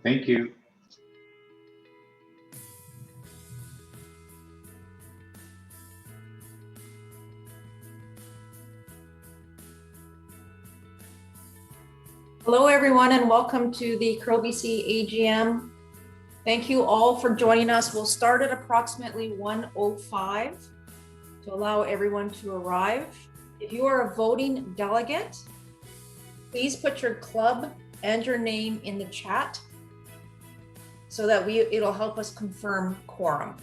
Thank you. Hello, everyone, and welcome to the Curl BC AGM. Thank you all for joining us. We'll start at approximately 1:05 to allow everyone to arrive. If you are a voting delegate, please put your club and your name in the chat so that it'll help us confirm quorum.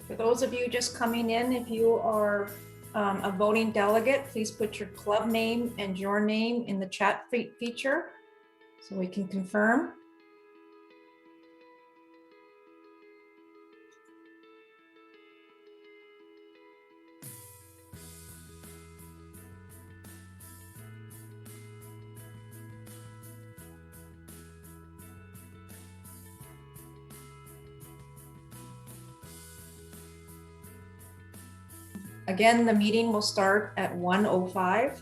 For those of you just coming in, if you are a voting delegate, please put your club name and your name in the chat feature so we can confirm. Again, the meeting will start at 1:05.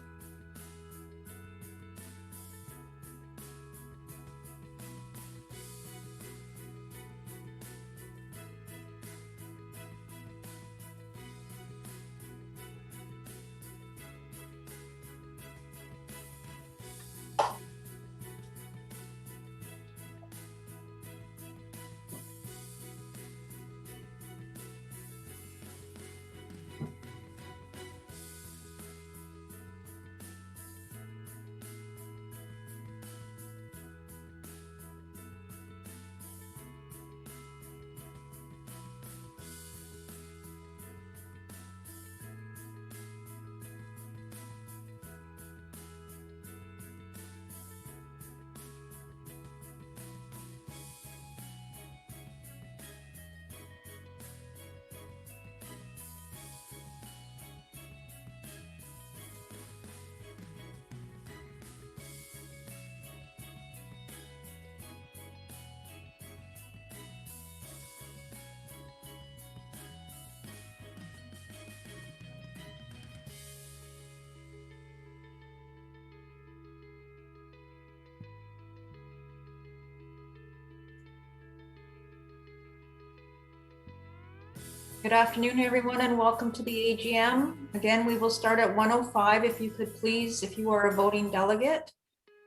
Good afternoon, everyone, and welcome to the AGM. Again, we will start at 1:05. If you could please, if you are a voting delegate,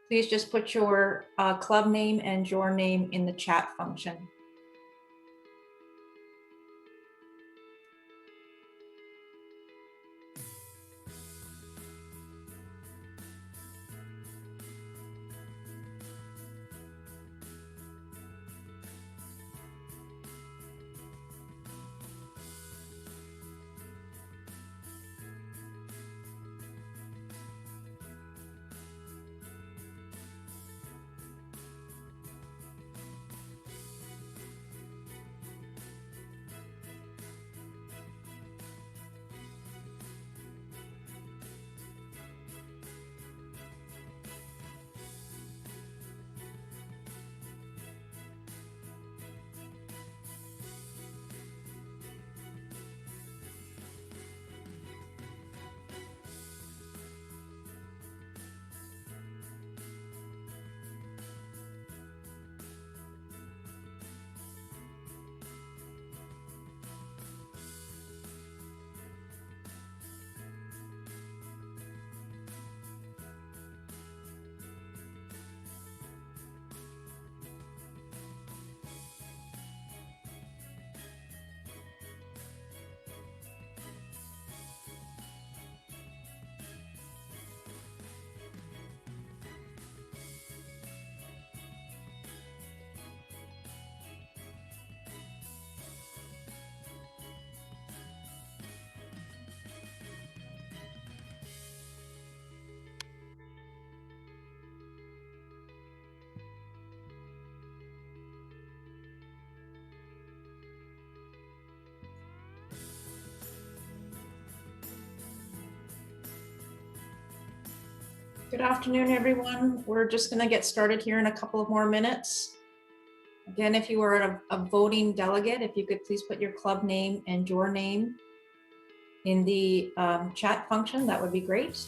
please just put your club name and your name in the chat function. Good afternoon, everyone. We're just going to get started here in a couple of more minutes. Again, if you are a voting delegate, if you could please put your club name and your name in the chat function, that would be great.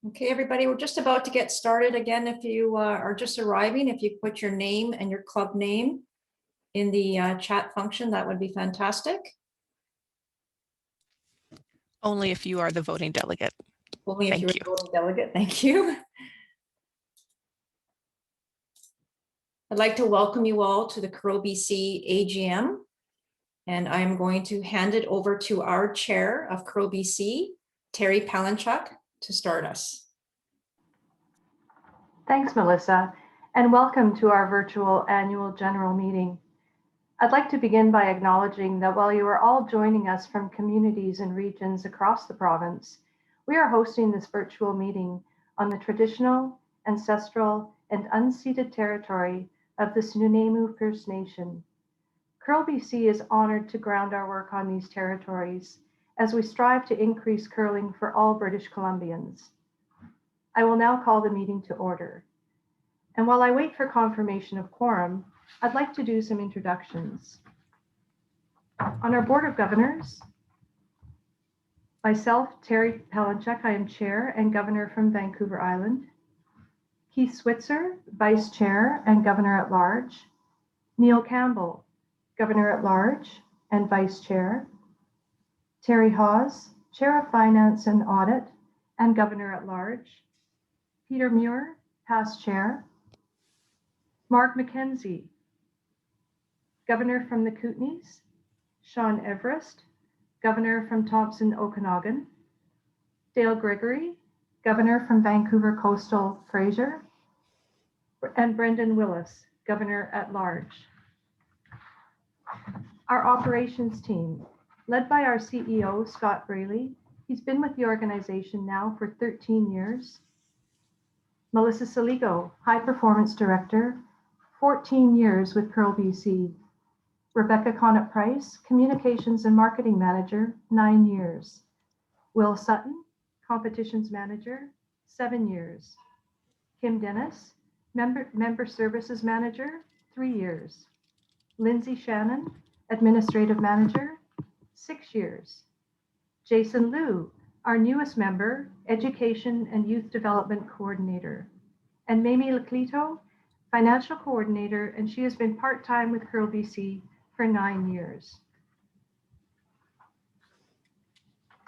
Okay, everybody, we're just about to get started. Again, if you are just arriving, if you put your name and your club name in the chat function, that would be fantastic. Only if you are the voting delegate. Only if Thank you're you. a voting delegate. Thank you. I'd like to welcome you all to the Curl BC AGM. And I'm going to hand it over to our chair of Curl BC, Terry Palanchuk, to start us. Thanks, Melissa, and welcome to our virtual annual general meeting. I'd like to begin by acknowledging that while you are all joining us from communities and regions across the province, we are hosting this virtual meeting on the traditional, ancestral, and unceded territory of the Sununemu First Nation. Curl BC is honored to ground our work on these territories as we strive to increase curling for all British Columbians. I will now call the meeting to order. And while I wait for confirmation of quorum, I'd like to do some introductions. On our Board of Governors, myself, Terry Palanchuk, I am Chair and Governor from Vancouver Island. Keith Switzer, Vice Chair and Governor at Large. Neil Campbell, Governor at Large and Vice Chair. Terry Hawes, Chair of Finance and Audit and Governor at Large. Peter Muir, Past Chair. Mark McKenzie, Governor from the Kootenays. Sean Everest, Governor from Thompson Okanagan. Dale Gregory, Governor from Vancouver Coastal Fraser. And Brendan Willis, Governor at Large. Our operations team, led by our CEO, Scott Braley. He's been with the organization now for 13 years. Melissa Saligo, High Performance Director, 14 years with Curl BC. Rebecca Connett-Price, Communications and Marketing Manager, 9 years. Will Sutton, Competitions Manager, 7 years. Kim Dennis, Member Services Manager, 3 years. Lindsay Shannon, Administrative Manager, 6 years. Jason Liu, our newest member, Education and Youth Development Coordinator. And Mamie Leclito, Financial Coordinator, and she has been part-time with Curl BC for 9 years.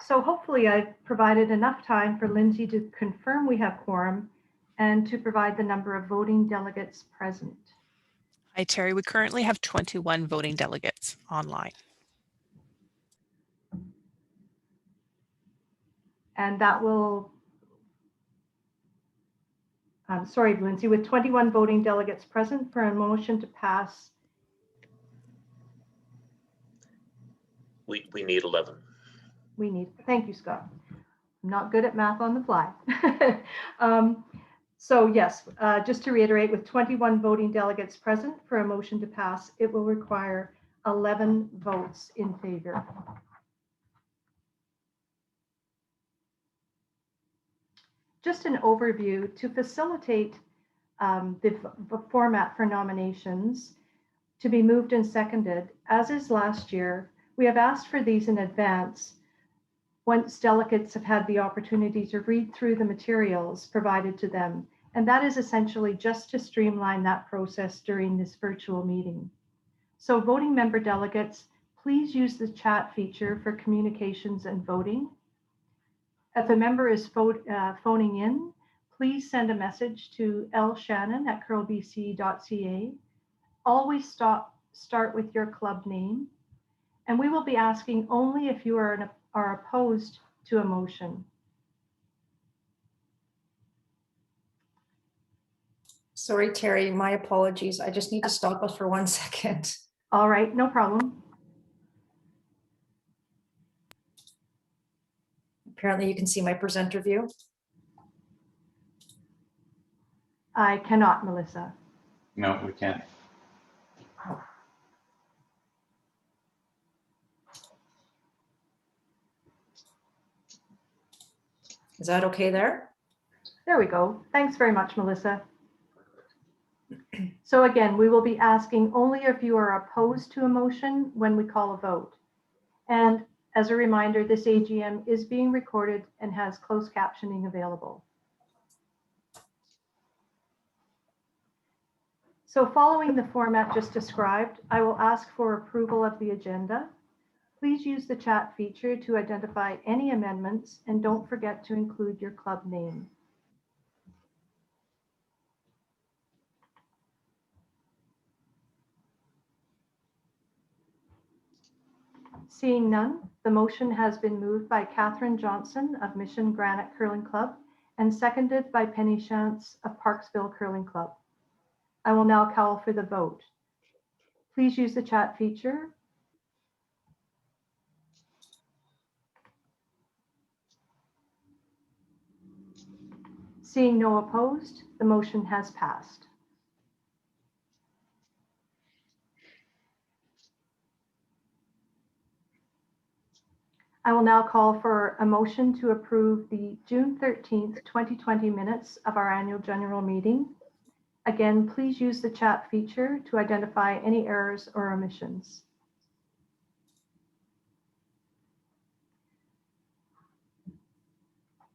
So hopefully I've provided enough time for Lindsay to confirm we have quorum and to provide the number of voting delegates present. Hi, Terry. We currently have 21 voting delegates online. And that will, sorry, Lindsay, with 21 voting delegates present for a motion to pass. We need 11. Thank you, Scott. I'm not good at math on the fly. So yes, just to reiterate, with 21 voting delegates present for a motion to pass, it will require 11 votes in favor. Just an overview to facilitate the format for nominations to be moved and seconded, as is last year. We have asked for these in advance once delegates have had the opportunity to read through the materials provided to them. And that is essentially just to streamline that process during this virtual meeting. So voting member delegates, please use the chat feature for communications and voting. If a member is phoning in, please send a message to lshannon@curlbc.ca. Always start with your club name. And we will be asking only if you are opposed to a motion. Sorry, Terry, my apologies. I just need to stop us for 1 second. All right, no problem. Apparently you can see my presenter view. I cannot, Melissa. No, we can't. Is that okay there? There we go. Thanks very much, Melissa. So again, we will be asking only if you are opposed to a motion when we call a vote. And as a reminder, this AGM is being recorded and has closed captioning available. So following the format just described, I will ask for approval of the agenda. Please use the chat feature to identify any amendments and don't forget to include your club name. Seeing none, the motion has been moved by Catherine Johnson of Mission Granite Curling Club and seconded by Penny Shantz of Parksville Curling Club. I will now call for the vote. Please use the chat feature. Seeing no opposed, the motion has passed. I will now call for a motion to approve the June 13th, 2020 minutes of our annual general meeting. Again, please use the chat feature to identify any errors or omissions.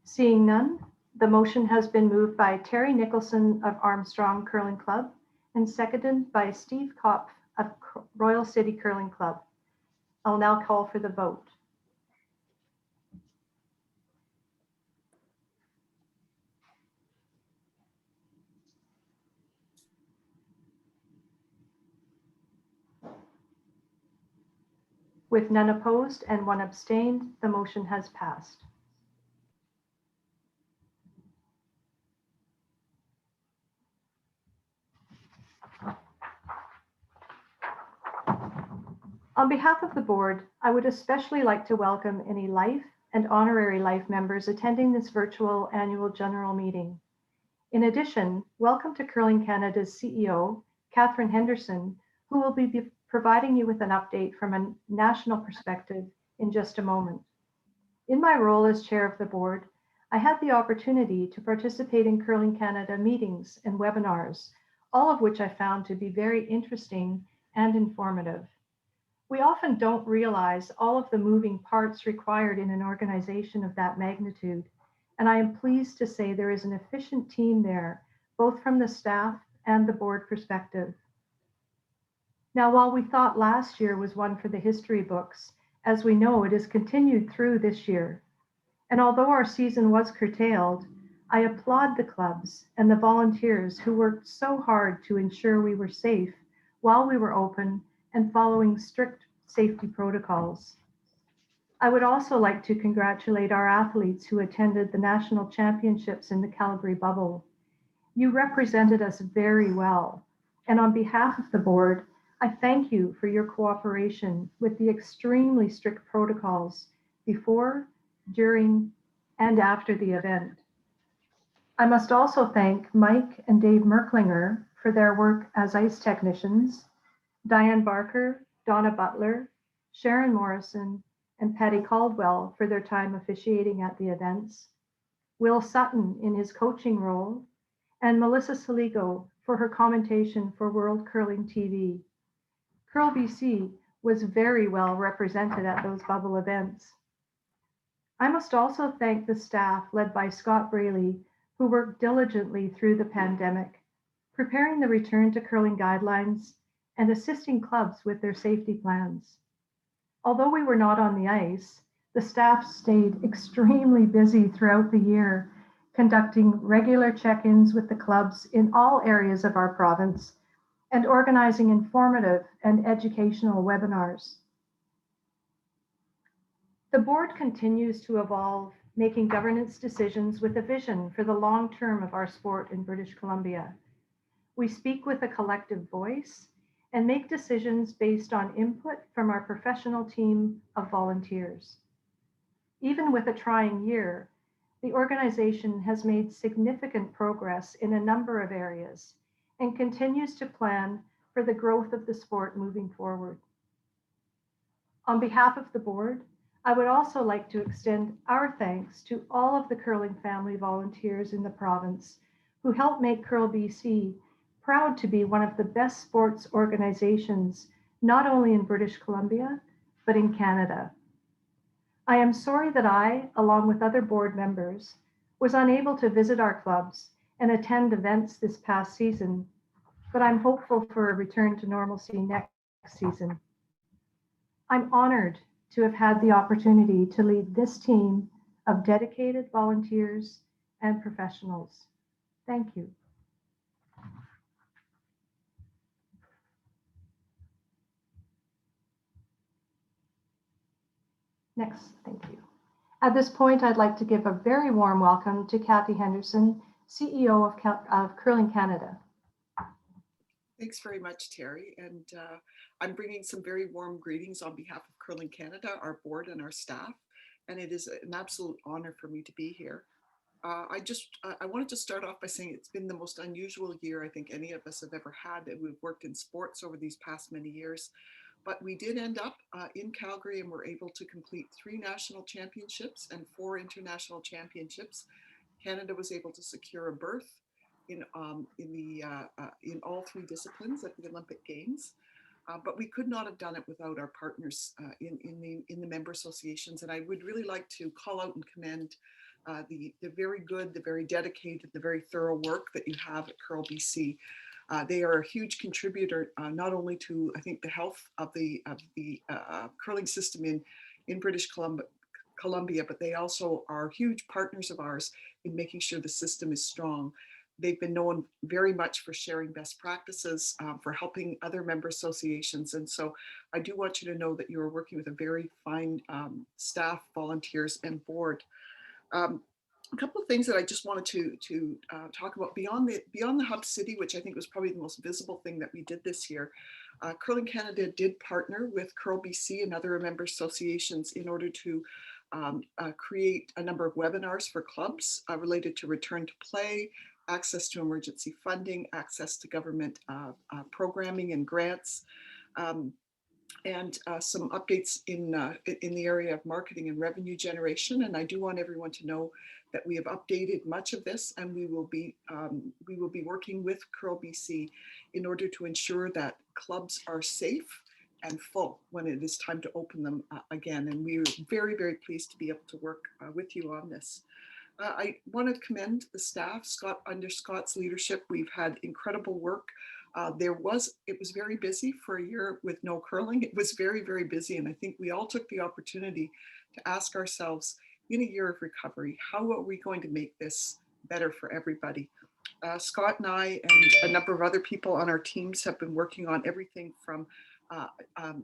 Seeing none, the motion has been moved by Terry Nicholson of Armstrong Curling Club and seconded by Steve Kopf of Royal City Curling Club. I'll now call for the vote. With none opposed and one abstained, the motion has passed. On behalf of the board, I would especially like to welcome any life and honorary life members attending this virtual annual general meeting. In addition, welcome to Curling Canada's CEO, Catherine Henderson, who will be providing you with an update from a national perspective in just a moment. In my role as chair of the board, I had the opportunity to participate in Curling Canada meetings and webinars, all of which I found to be very interesting and informative. We often don't realize all of the moving parts required in an organization of that magnitude, and I am pleased to say there is an efficient team there, both from the staff and the board perspective. Now, while we thought last year was one for the history books, as we know, it has continued through this year. And although our season was curtailed, I applaud the clubs and the volunteers who worked so hard to ensure we were safe while we were open and following strict safety protocols. I would also like to congratulate our athletes who attended the national championships in the Calgary bubble. You represented us very well, and on behalf of the board, I thank you for your cooperation with the extremely strict protocols before, during, and after the event. I must also thank Mike and Dave Merklinger for their work as ice technicians, Diane Barker, Donna Butler, Sharon Morrison, and Patty Caldwell for their time officiating at the events, Will Sutton in his coaching role, and Melissa Saligo for her commentation for World Curling TV. Curl BC was very well represented at those bubble events. I must also thank the staff led by Scott Braley, who worked diligently through the pandemic, preparing the return to curling guidelines and assisting clubs with their safety plans. Although we were not on the ice, the staff stayed extremely busy throughout the year, conducting regular check-ins with the clubs in all areas of our province and organizing informative and educational webinars. The board continues to evolve, making governance decisions with a vision for the long term of our sport in British Columbia. We speak with a collective voice and make decisions based on input from our professional team of volunteers. Even with a trying year, the organization has made significant progress in a number of areas and continues to plan for the growth of the sport moving forward. On behalf of the board, I would also like to extend our thanks to all of the curling family volunteers in the province who helped make Curl BC proud to be one of the best sports organizations, not only in British Columbia, but in Canada. I am sorry that I, along with other board members, was unable to visit our clubs and attend events this past season, but I'm hopeful for a return to normalcy next season. I'm honored to have had the opportunity to lead this team of dedicated volunteers and professionals. Thank you. Next, thank you. At this point, I'd like to give a very warm welcome to Kathy Henderson, CEO of Curling Canada. Thanks very much, Terry. And I'm bringing some very warm greetings on behalf of Curling Canada, our board and our staff. And it is an absolute honor for me to be here. I wanted to start off by saying it's been the most unusual year I think any of us have ever had. We've worked in sports over these past many years, but we did end up in Calgary and were able to complete 3 national championships and 4 international championships. Canada was able to secure a berth in all 3 disciplines at the Olympic Games, but we could not have done it without our partners in the member associations. And I would really like to call out and commend the very good, the very dedicated, the very thorough work that you have at Curl BC. They are a huge contributor not only to, I think, the health of the curling system in British Columbia, but they also are huge partners of ours in making sure the system is strong. They've been known very much for sharing best practices, for helping other member associations. And so I do want you to know that you are working with a very fine staff, volunteers, and board. A couple of things that I just wanted to talk about beyond the hub city, which I think was probably the most visible thing that we did this year. Curling Canada did partner with Curl BC and other member associations in order to create a number of webinars for clubs related to return to play, access to emergency funding, access to government programming and grants, and some updates in the area of marketing and revenue generation. And I do want everyone to know that we have updated much of this, and we will be working with Curl BC in order to ensure that clubs are safe and full when it is time to open them again. And we're very, very pleased to be able to work with you on this. I want to commend the staff. Under Scott's leadership, we've had incredible work. It was very busy for a year with no curling. It was very, very busy. And I think we all took the opportunity to ask ourselves, in a year of recovery, how are we going to make this better for everybody? Scott and I and a number of other people on our teams have been working on everything from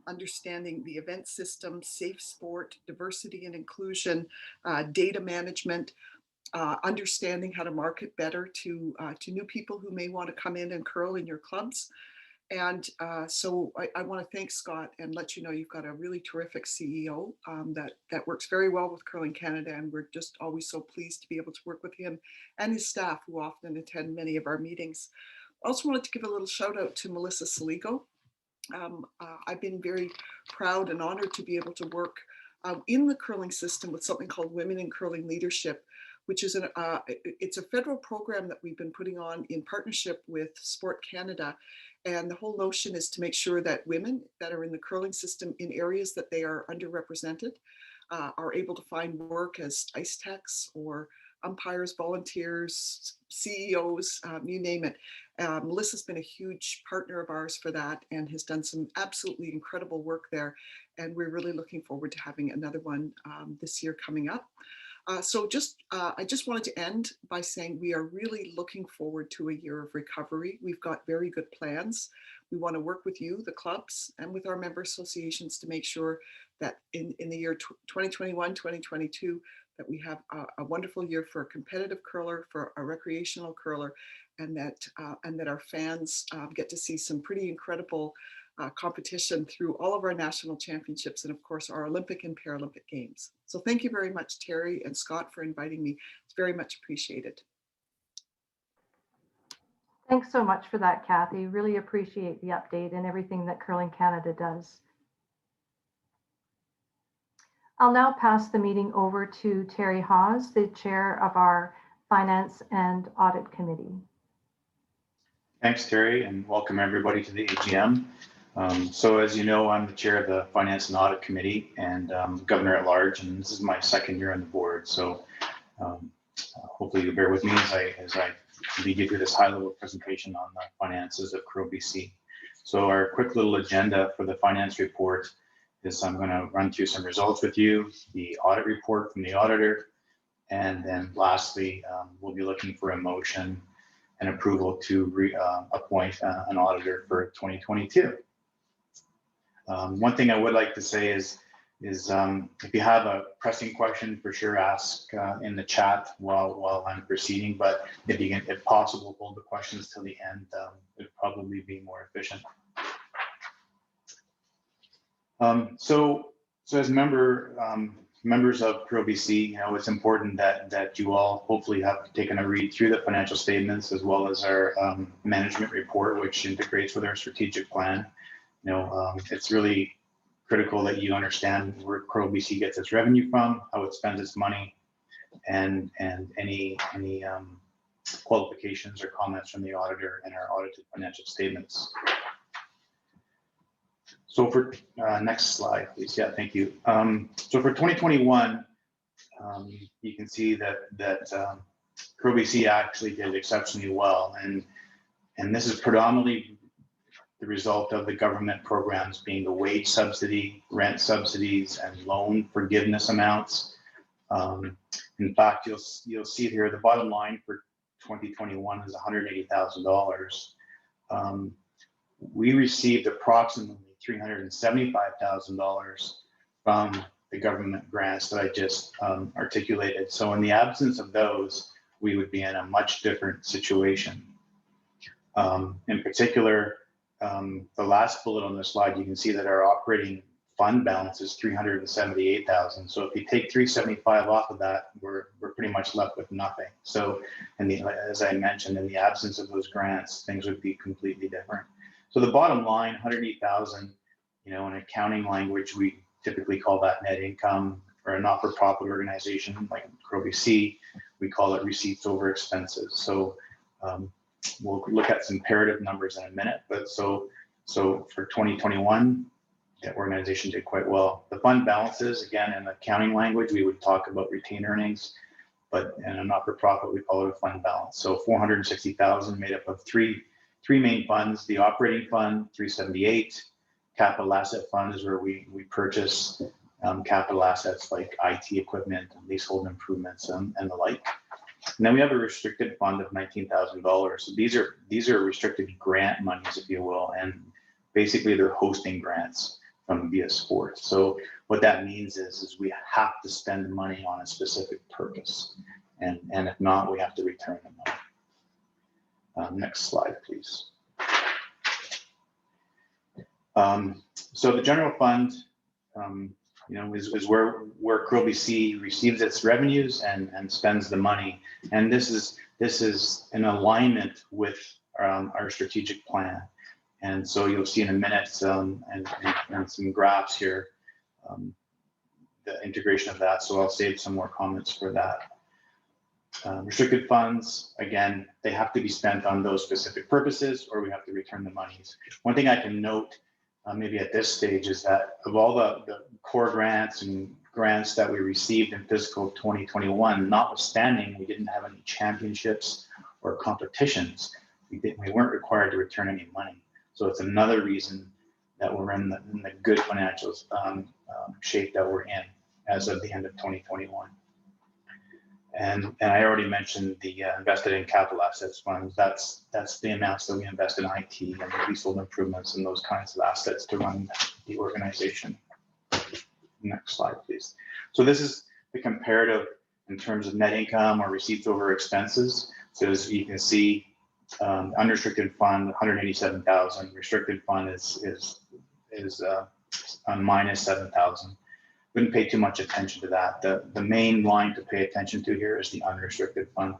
understanding the event system, safe sport, diversity and inclusion, data management, understanding how to market better to new people who may want to come in and curl in your clubs. And so I want to thank Scott and let you know you've got a really terrific CEO that works very well with Curling Canada, and we're just always so pleased to be able to work with him and his staff who often attend many of our meetings. I also wanted to give a little shout out to Melissa Saligo. I've been very proud and honored to be able to work in the curling system with something called Women in Curling Leadership, which is it's a federal program that we've been putting on in partnership with Sport Canada. And the whole notion is to make sure that women that are in the curling system in areas that they are underrepresented are able to find work as ice techs or umpires, volunteers, CEOs, you name it. Melissa's been a huge partner of ours for that and has done some absolutely incredible work there. And we're really looking forward to having another one this year coming up. I just wanted to end by saying we are really looking forward to a year of recovery. We've got very good plans. We want to work with you, the clubs, and with our member associations to make sure that in the year 2021, 2022, that we have a wonderful year for a competitive curler, for a recreational curler, and that our fans get to see some pretty incredible competition through all of our national championships and of course our Olympic and Paralympic Games. So thank you very much, Terry and Scott, for inviting me. It's very much appreciated. Thanks so much for that, Kathy. Really appreciate the update and everything that Curling Canada does. I'll now pass the meeting over to Terry Hawes, the chair of our Finance and Audit Committee. Thanks, Terry, and welcome everybody to the AGM. So as you know, I'm the chair of the Finance and Audit Committee and governor at large, and this is my second year on the board. So hopefully you'll bear with me as I lead you through this high-level presentation on the finances of Curl BC. So our quick little agenda for the finance report is I'm going to run through some results with you, the audit report from the auditor, and then lastly, we'll be looking for a motion and approval to appoint an auditor for 2022. One thing I would like to say is if you have a pressing question, for sure ask in the chat while I'm proceeding, but if possible, hold the questions till the end. It would probably be more efficient. So as members of Curl BC, you know, it's important that you all hopefully have taken a read through the financial statements as well as our management report, which integrates with our strategic plan. You know, it's really critical that you understand where Curl BC gets its revenue from, how it spends its money, and any qualifications or comments from the auditor in our audited financial statements. So for next slide, please. Yeah, thank you. So for 2021, you can see that Curl BC actually did exceptionally well, and this is predominantly the result of the government programs being the wage subsidy, rent subsidies, and loan forgiveness amounts. In fact, you'll see here the bottom line for 2021 is $180,000. We received approximately $375,000 from the government grants that I just articulated. So in the absence of those, we would be in a much different situation. In particular, the last bullet on the slide, you can see that our operating fund balance is $378,000. So if you take $375,000 off of that, we're pretty much left with nothing. So, as I mentioned, in the absence of those grants, things would be completely different. So the bottom line, $180,000, you know, in accounting language, we typically call that net income. For a not-for-profit organization like Curl BC, we call it receipts over expenses. So we'll look at some comparative numbers in a minute, but so for 2021, the organization did quite well. The fund balances, again, in accounting language, we would talk about retained earnings, but in a not-for-profit, we call it a fund balance. So 460,000 made up of three main funds: the operating fund, 378, capital asset fund is where we purchase capital assets like IT equipment, leasehold improvements, and the like. And then we have a restricted fund of $19,000. So these are restricted grant monies, if you will, and basically they're hosting grants from via sports. So what that means is we have to spend money on a specific purpose, and if not, we have to return the money. Next slide, please. So the general fund, is where Curl BC receives its revenues and spends the money. And this is in alignment with our strategic plan. And so you'll see in a minute and some graphs here, the integration of that. So I'll save some more comments for that. Restricted funds, again, they have to be spent on those specific purposes, or we have to return the monies. One thing I can note maybe at this stage is that of all the core grants and grants that we received in fiscal 2021, notwithstanding we didn't have any championships or competitions, we weren't required to return any money. So it's another reason that we're in the good financial shape that we're in as of the end of 2021. And I already mentioned the invested in capital assets funds. That's the amounts that we invest in IT and leasehold improvements and those kinds of assets to run the organization. Next slide, please. So this is the comparative in terms of net income or receipts over expenses. So as you can see, unrestricted fund 187,000, restricted fund is on minus 7,000. Wouldn't pay too much attention to that. The main line to pay attention to here is the unrestricted fund.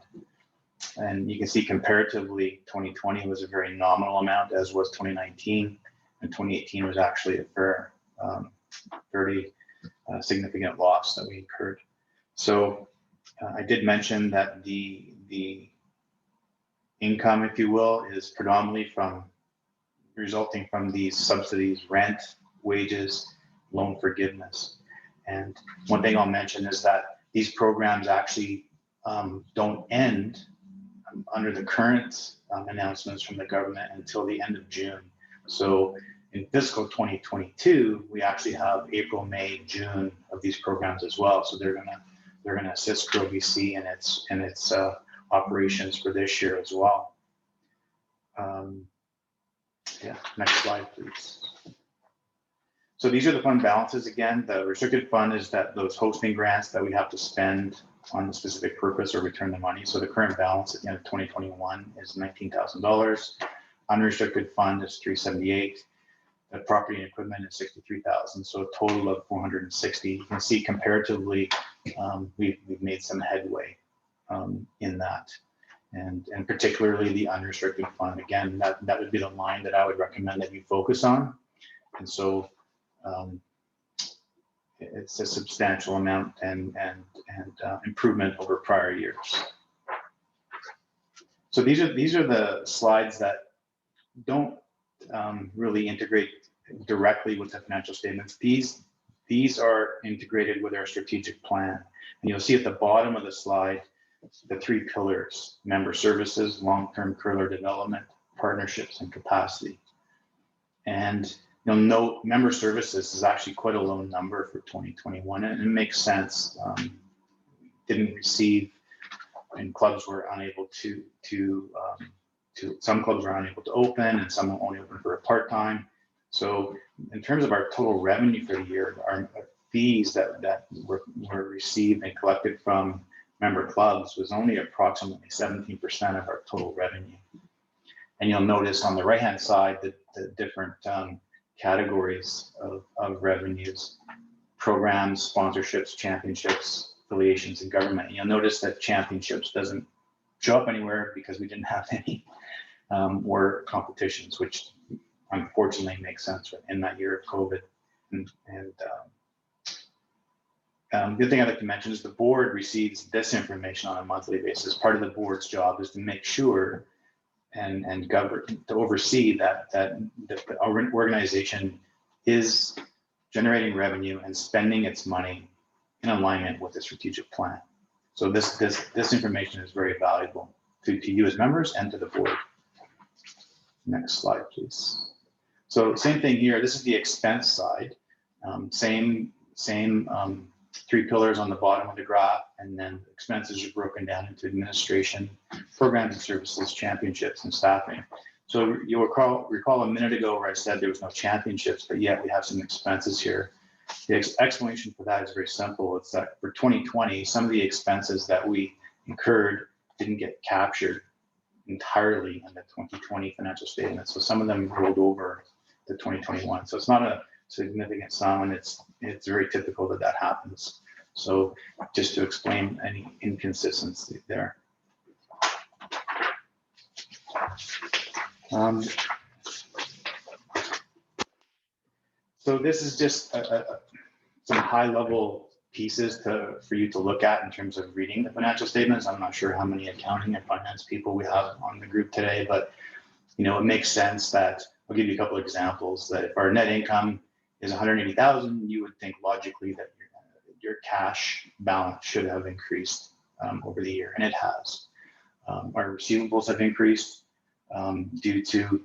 And you can see comparatively, 2020 was a very nominal amount, as was 2019, and 2018 was actually a fairly significant loss that we incurred. So I did mention that the income, if you will, is predominantly resulting from these subsidies, rent, wages, loan forgiveness. And one thing I'll mention is that these programs actually don't end under the current announcements from the government until the end of June. So in fiscal 2022, we actually have April, May, June of these programs as well. So they're gonna assist Curl BC in its operations for this year as well. Yeah, next slide, please. So these are the fund balances. Again, the restricted fund is those hosting grants that we have to spend on a specific purpose or return the money. So the current balance at the end of 2021 is $19,000. Unrestricted fund is $378,000. The property and equipment is $63,000. So a total of $460,000. You can see comparatively, we've made some headway in that. And particularly the unrestricted fund. Again, that would be the line that I would recommend that you focus on. And so it's a substantial amount and improvement over prior years. So these are the slides that don't really integrate directly with the financial statements. These are integrated with our strategic plan. And you'll see at the bottom of the slide, the three pillars: member services, long-term curler development, partnerships, and capacity. And you'll note member services is actually quite a low number for 2021, and it makes sense. Didn't receive, and clubs were unable to some clubs were unable to open, and some were only open for a part-time. So in terms of our total revenue for the year, our fees that were received and collected from member clubs was only approximately 17% of our total revenue. And you'll notice on the right-hand side that the different categories of revenues: programs, sponsorships, championships, affiliations, and government. And you'll notice that championships doesn't show up anywhere because we didn't have any or competitions, which unfortunately makes sense in that year of COVID. The thing I'd like to mention is the board receives this information on a monthly basis. Part of the board's job is to make sure and govern, to oversee that the organization is generating revenue and spending its money in alignment with the strategic plan. So this information is very valuable to you as members and to the board. Next slide, please. So same thing here. This is the expense side. Same three pillars on the bottom of the graph, and then expenses are broken down into administration, programs and services, championships, and staffing. So you'll recall a minute ago where I said there was no championships, but yet we have some expenses here. The explanation for that is very simple. It's that for 2020, some of the expenses that we incurred didn't get captured entirely in the 2020 financial statement. So some of them rolled over to 2021. So it's not a significant sum, and it's very typical that that happens. So just to explain any inconsistency there. So this is just some high-level pieces for you to look at in terms of reading the financial statements. I'm not sure how many accounting and finance people we have on the group today, but you know, it makes sense that I'll give you a couple of examples. That if our net income is 180,000, you would think logically that your cash balance should have increased over the year, and it has. Our receivables have increased due to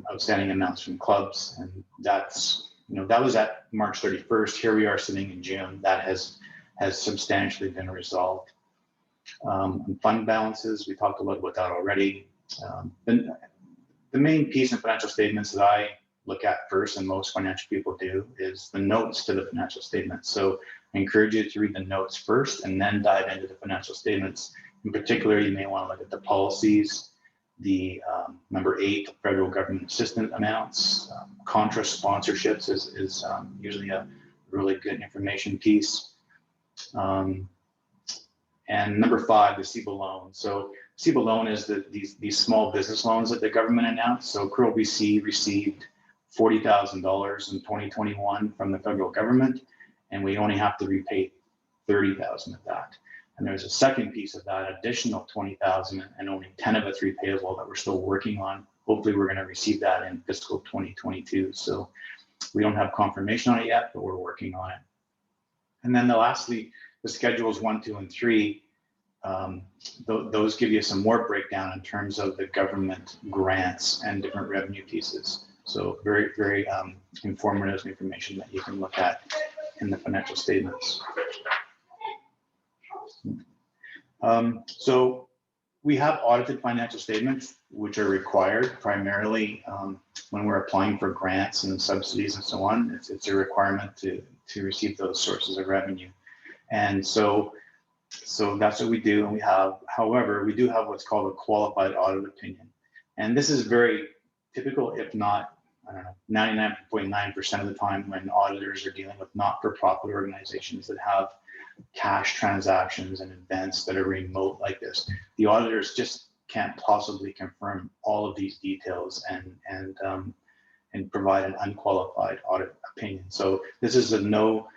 outstanding amounts from clubs, and that's, you know, that was at March 31st. Here we are sitting in June. That has substantially been resolved. Fund balances, we talked a little about that already. The main piece in financial statements that I look at first, and most financial people do, is the notes to the financial statements. So I encourage you to read the notes first and then dive into the financial statements. In particular, you may want to look at the policies, the number 8, federal government assistance amounts. Contra sponsorships is usually a really good information piece. And number 5, the CEBA loan. So CEBA loan is these small business loans that the government announced. So Curl BC received $40,000 in 2021 from the federal government, and we only have to repay 30,000 of that. And there's a second piece of that additional 20,000, and only 10 of it's repayable that we're still working on. Hopefully we're going to receive that in fiscal 2022. So we don't have confirmation on it yet, but we're working on it. And then lastly, the schedules 1, 2, and 3, those give you some more breakdown in terms of the government grants and different revenue pieces. So very, very informative information that you can look at in the financial statements. So we have audited financial statements, which are required primarily when we're applying for grants and subsidies and so on. It's a requirement to receive those sources of revenue. And so that's what we do. And we have, however, we do have what's called a qualified audit opinion. And this is very typical, if not, I don't know, 99.9% of the time when auditors are dealing with not-for-profit organizations that have cash transactions and events that are remote like this. The auditors just can't possibly confirm all of these details and provide an unqualified audit opinion. So this is of no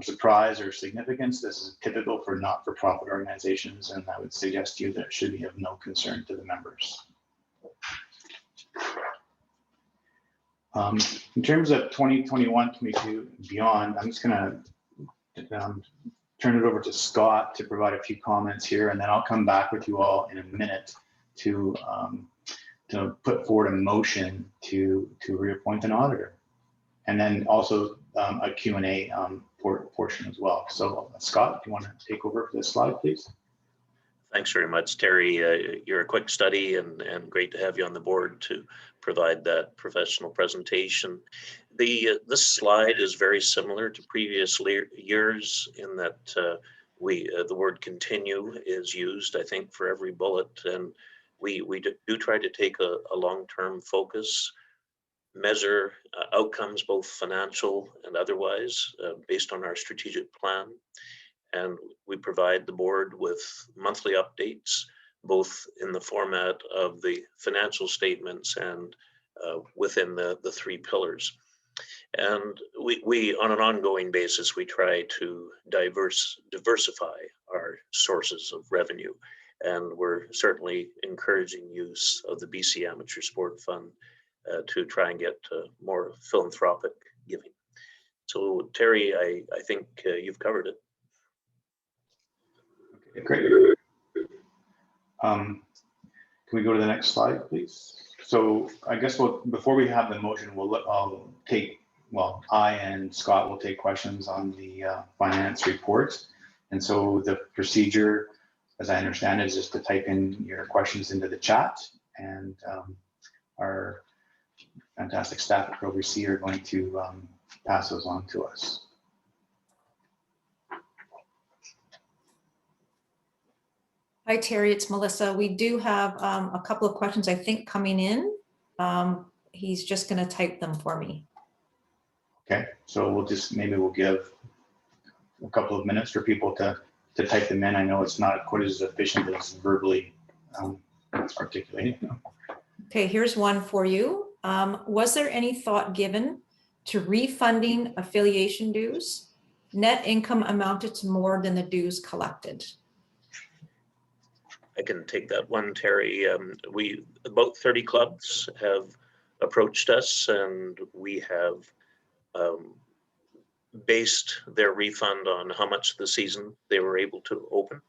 surprise or significance. This is typical for not-for-profit organizations, and I would suggest to you that it should be of no concern to the members. In terms of 2021, 22, beyond, I'm just going to turn it over to Scott to provide a few comments here, and then I'll come back with you all in a minute to put forward a motion to reappoint an auditor, and then also a Q&A portion as well. So Scott, if you want to take over for this slide, please. Thanks very much, Terry. You're a quick study, and great to have you on the board to provide that professional presentation. This slide is very similar to previous years in that the word continue is used, I think, for every bullet, and we do try to take a long-term focus, measure outcomes, both financial and otherwise, based on our strategic plan. And we provide the board with monthly updates, both in the format of the financial statements and within the 3 pillars. And we on an ongoing basis, we try to diversify our sources of revenue. And we're certainly encouraging use of the BC Amateur Sport Fund to try and get more philanthropic giving. So Terry, I think you've covered it. Okay, great. Can we go to the next slide, please? So I guess before we have the motion, I'll take well, I and Scott will take questions on the finance report. And so the procedure, as I understand it, is just to type in your questions into the chat, and our fantastic staff at Curl BC are going to pass those on to us. Hi, Terry, it's Melissa. We do have a couple of questions, I think, coming in. He's just going to type them for me. Okay, so maybe we'll give a couple of minutes for people to type them in. I know it's not quite as efficient as verbally articulating. Okay, here's one for you. Was there any thought given to refunding affiliation dues? Net income amounted to more than the dues collected. I can take that one, Terry. About 30 clubs have approached us, and we have based their refund on how much of the season they were able to open.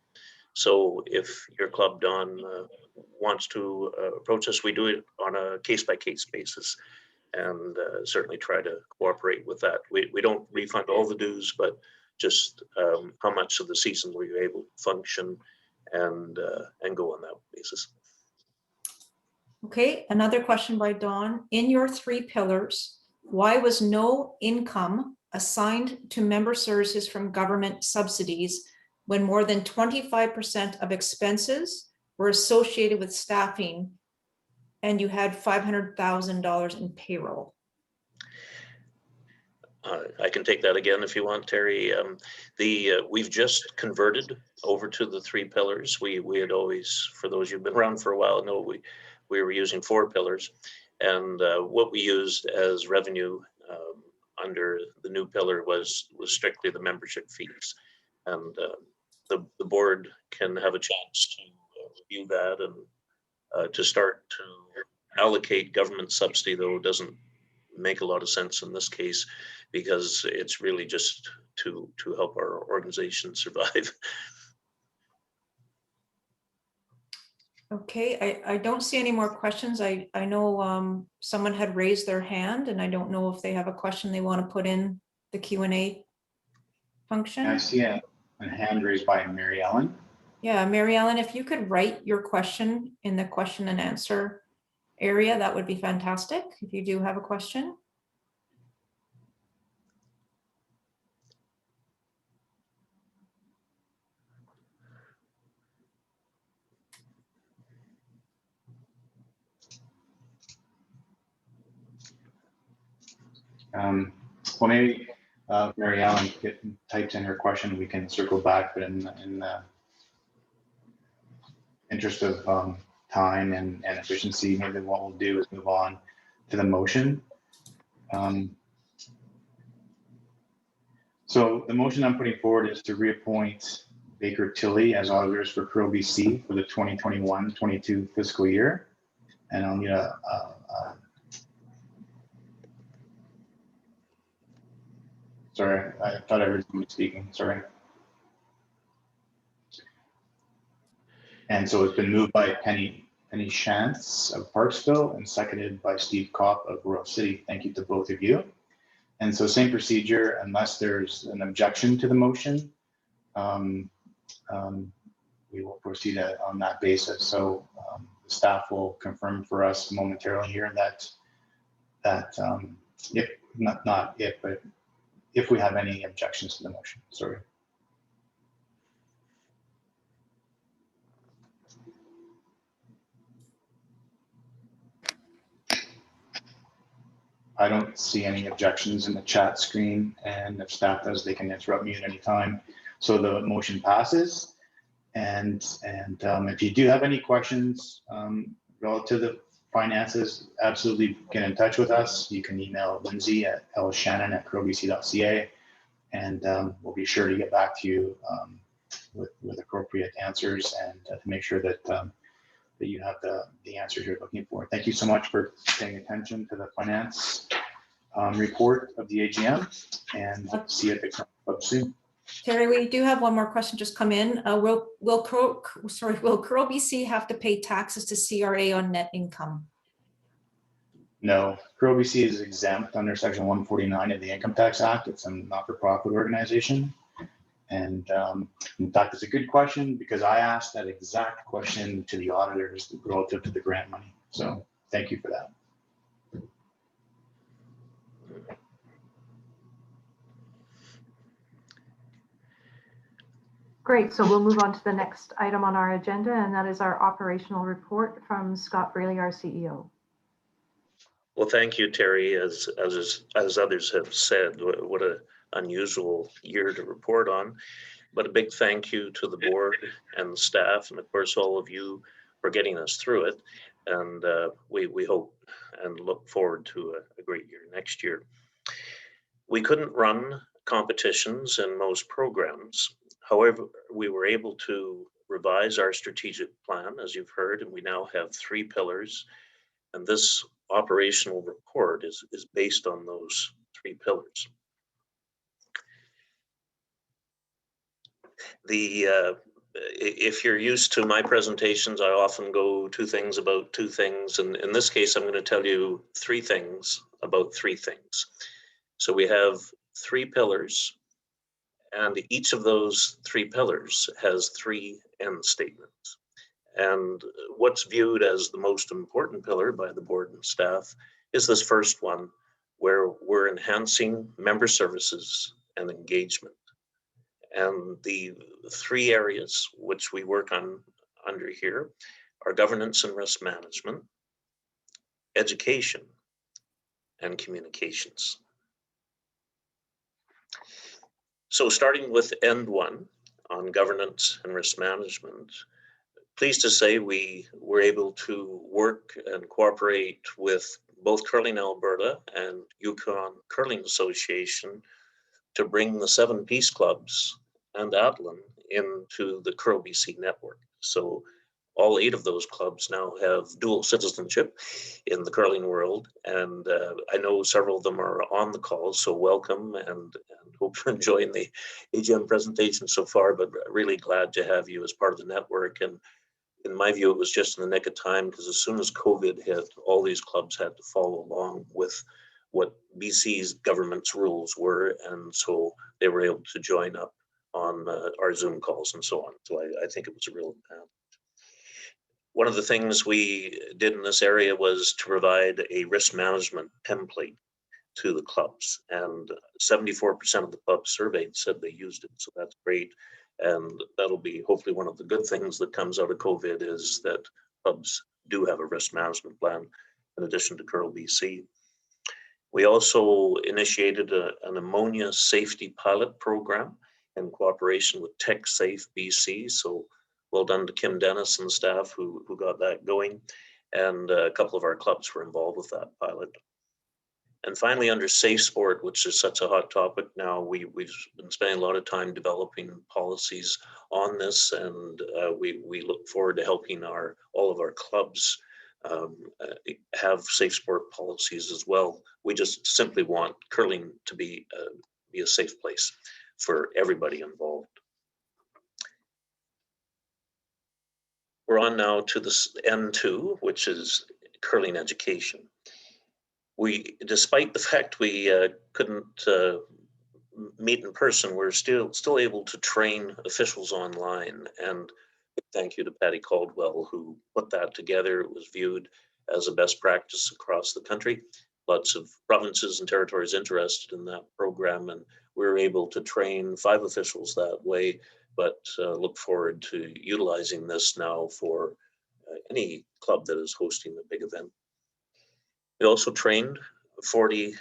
So if your club, Don, wants to approach us, we do it on a case-by-case basis, and certainly try to cooperate with that. We don't refund all the dues, but just how much of the season were you able to function, and go on that basis. Okay, another question by Dawn. In your 3 pillars, why was no income assigned to member services from government subsidies when more than 25% of expenses were associated with staffing and you had $500,000 in payroll? I can take that again if you want, Terry. We've just converted over to the 3 pillars. We had always, for those who've been around for a while, know we were using 4 pillars, and what we used as revenue under the new pillar was strictly the membership fees, and the board can have a chance to review that, and to start to allocate government subsidy, though, doesn't make a lot of sense in this case, because it's really just to help our organization survive. Okay, I don't see any more questions. I know someone had raised their hand, and I don't know if they have a question they want to put in the Q&A function. I see a hand raised by Mary Ellen. Yeah, Mary Ellen, if you could write your question in the question and answer area, that would be fantastic, if you do have a question. Well, maybe Mary Ellen types in her question. We can circle back, but in the interest of time and efficiency, maybe what we'll do is move on to the motion. So the motion I'm putting forward is to reappoint Baker Tilly as auditors for Curl BC for the 2021-22 fiscal year. And I'll need sorry, I thought I heard someone speaking, sorry. And so it's been moved by Penny Shantz of Parksville and seconded by Steve Kopp of Royal City. Thank you to both of you. And so same procedure, unless there's an objection to the motion, we will proceed on that basis. So the staff will confirm for us momentarily here that if not if, but if we have any objections to the motion, sorry. I don't see any objections in the chat screen, and if staff does, they can interrupt me at any time. So the motion passes. And if you do have any questions relative to the finances, absolutely get in touch with us. You can email Lindsay at lshannon@curlbc.ca, and we'll be sure to get back to you with appropriate answers, and to make sure that that you have the answers you're looking for. Thank you so much for paying attention to the finance report of the AGM, and see you at the club soon. Terry, we do have one more question just come in. Will Curl BC have to pay taxes to CRA on net income? No, Curl BC is exempt under Section 149 of the Income Tax Act. It's a not-for-profit organization. And in fact, it's a good question because I asked that exact question to the auditors relative to the grant money. So thank you for that. Great, so we'll move on to the next item on our agenda, and that is our operational report from Scott Braley, our CEO. Well, thank you, Terry. As others have said, what an unusual year to report on. But a big thank you to the board and the staff, and of course all of you for getting us through it. And we hope and look forward to a great year next year. We couldn't run competitions in most programs. However, we were able to revise our strategic plan, as you've heard, and we now have 3 pillars. And this operational report is based on those 3 pillars. If you're used to my presentations, I often go 2 things about 2 things. And in this case, I'm going to tell you 3 things about 3 things. So we have 3 pillars, and each of those 3 pillars has 3 end statements. And what's viewed as the most important pillar by the board and staff is this first one, where we're enhancing member services and engagement. And the 3 areas which we work on under here are governance and risk management, education, and communications. So starting with end 1 on governance and risk management, pleased to say we were able to work and cooperate with both Curling Alberta and Yukon Curling Association to bring the 7 Peace Clubs and Athlone into the Curl BC network. So all 8 of those clubs now have dual citizenship in the curling world. And I know several of them are on the call, so welcome and hope you're enjoying the AGM presentation so far, but really glad to have you as part of the network. And in my view, it was just in the nick of time because as soon as COVID hit, all these clubs had to follow along with what BC's government's rules were. And so they were able to join up on our Zoom calls and so on. So I think it was a real advantage. One of the things we did in this area was to provide a risk management template to the clubs, and 74% of the clubs surveyed said they used it. So that's great. And that'll be hopefully one of the good things that comes out of COVID is that clubs do have a risk management plan in addition to Curl BC. We also initiated an ammonia safety pilot program in cooperation with TechSafe BC. So well done to Kim Dennis and staff who got that going. And a couple of our clubs were involved with that pilot. And finally, under Safe Sport, which is such a hot topic now, we've been spending a lot of time developing policies on this, and we look forward to helping all of our clubs have safe sport policies as well. We just simply want curling to be a safe place for everybody involved. We're on now to this N2, which is curling education. Despite the fact we couldn't meet in person, we're still able to train officials online. And thank you to Patty Caldwell, who put that together. It was viewed as a best practice across the country. Lots of provinces and territories interested in that program, and we were able to train 5 officials that way, but look forward to utilizing this now for any club that is hosting a big event. We also trained 40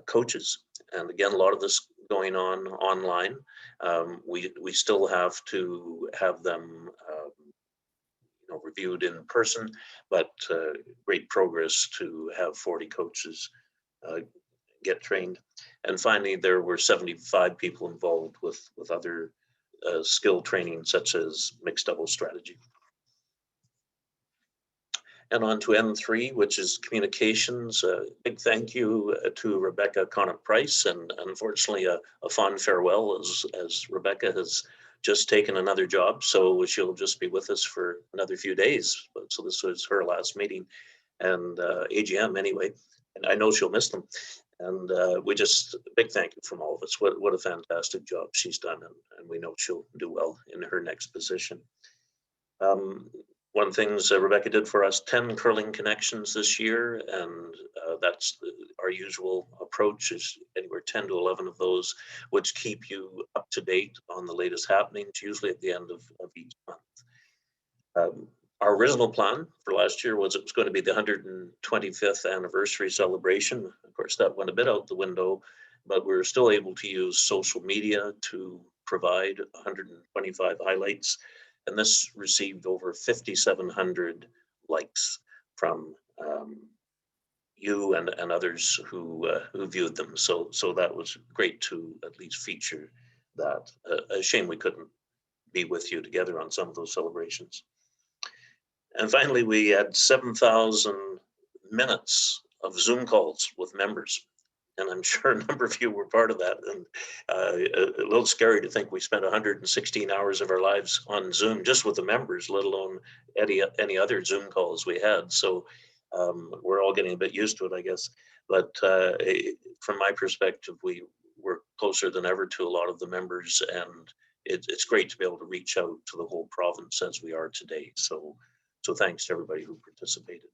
coaches, and again, a lot of this going on online. We still have to have them reviewed in person, but great progress to have 40 coaches get trained. And finally, there were 75 people involved with other skill training, such as mixed double strategy. And on to N3, which is communications. Big thank you to Rebecca Conant-Price, and unfortunately a fond farewell as Rebecca has just taken another job, so she'll just be with us for another few days. So this was her last meeting. and AGM anyway. And I know she'll miss them. And we just, big thank you from all of us. What a fantastic job she's done. And we know she'll do well in her next position. One of the things Rebecca did for us, 10 curling connections this year, and that's our usual approach, is anywhere 10 to 11 of those, which keep you up to date on the latest happenings, usually at the end of each month. Our original plan for last year was it was going to be the 125th anniversary celebration. Of course, that went a bit out the window, but we were still able to use social media to provide 125 highlights. And this received over 5,700 likes from you and others who viewed them. So that was great to at least feature that. A shame we couldn't be with you together on some of those celebrations. And finally, we had 7,000 minutes of Zoom calls with members. And I'm sure a number of you were part of that. And a little scary to think we spent 116 hours of our lives on Zoom just with the members, let alone any other Zoom calls we had. So we're all getting a bit used to it, I guess. But from my perspective, we were closer than ever to a lot of the members. And it's great to be able to reach out to the whole province as we are today. So thanks to everybody who participated.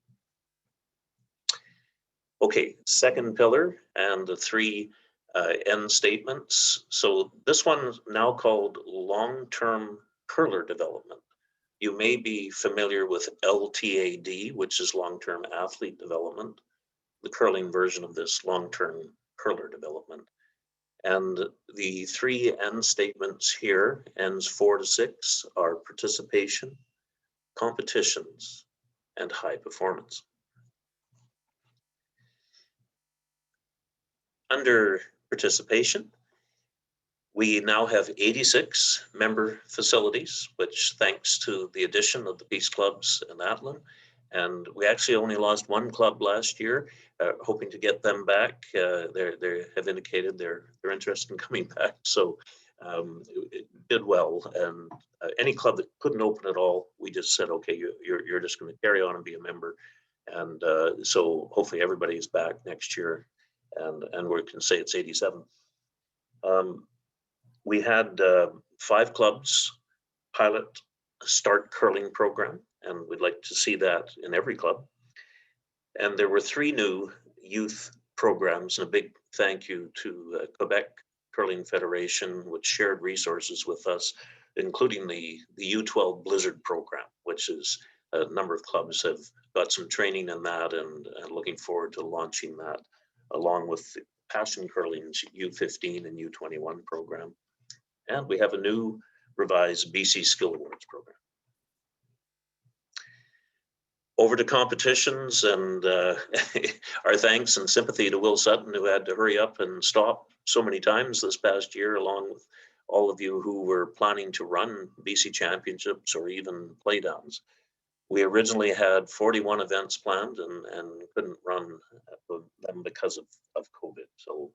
Okay, second pillar and the 3 end statements. So this one now called long-term curler development. You may be familiar with LTAD, which is long-term athlete development, the curling version of this long-term curler development. And the 3 end statements here, ends 4 to 6, are participation, competitions, and high performance. Under participation, we now have 86 member facilities, which thanks to the addition of the Peace Clubs in Athlone. And we actually only lost 1 club last year, hoping to get them back. They have indicated they're interested in coming back. So it did well. And any club that couldn't open at all, we just said, okay, you're just going to carry on and be a member. And so hopefully everybody's back next year. And we can say it's 87. We had 5 clubs pilot a start curling program, and we'd like to see that in every club. And there were 3 new youth programs, and a big thank you to Quebec Curling Federation, which shared resources with us, including the U12 Blizzard program, which is a number of clubs have got some training in that, and looking forward to launching that, along with the Passion Curling's U15 and U21 program. And we have a new revised BC Skill Awards program. Over to competitions, and our thanks and sympathy to Will Sutton, who had to hurry up and stop so many times this past year, along with all of you who were planning to run BC Championships or even playdowns. We originally had 41 events planned and couldn't run them because of COVID. So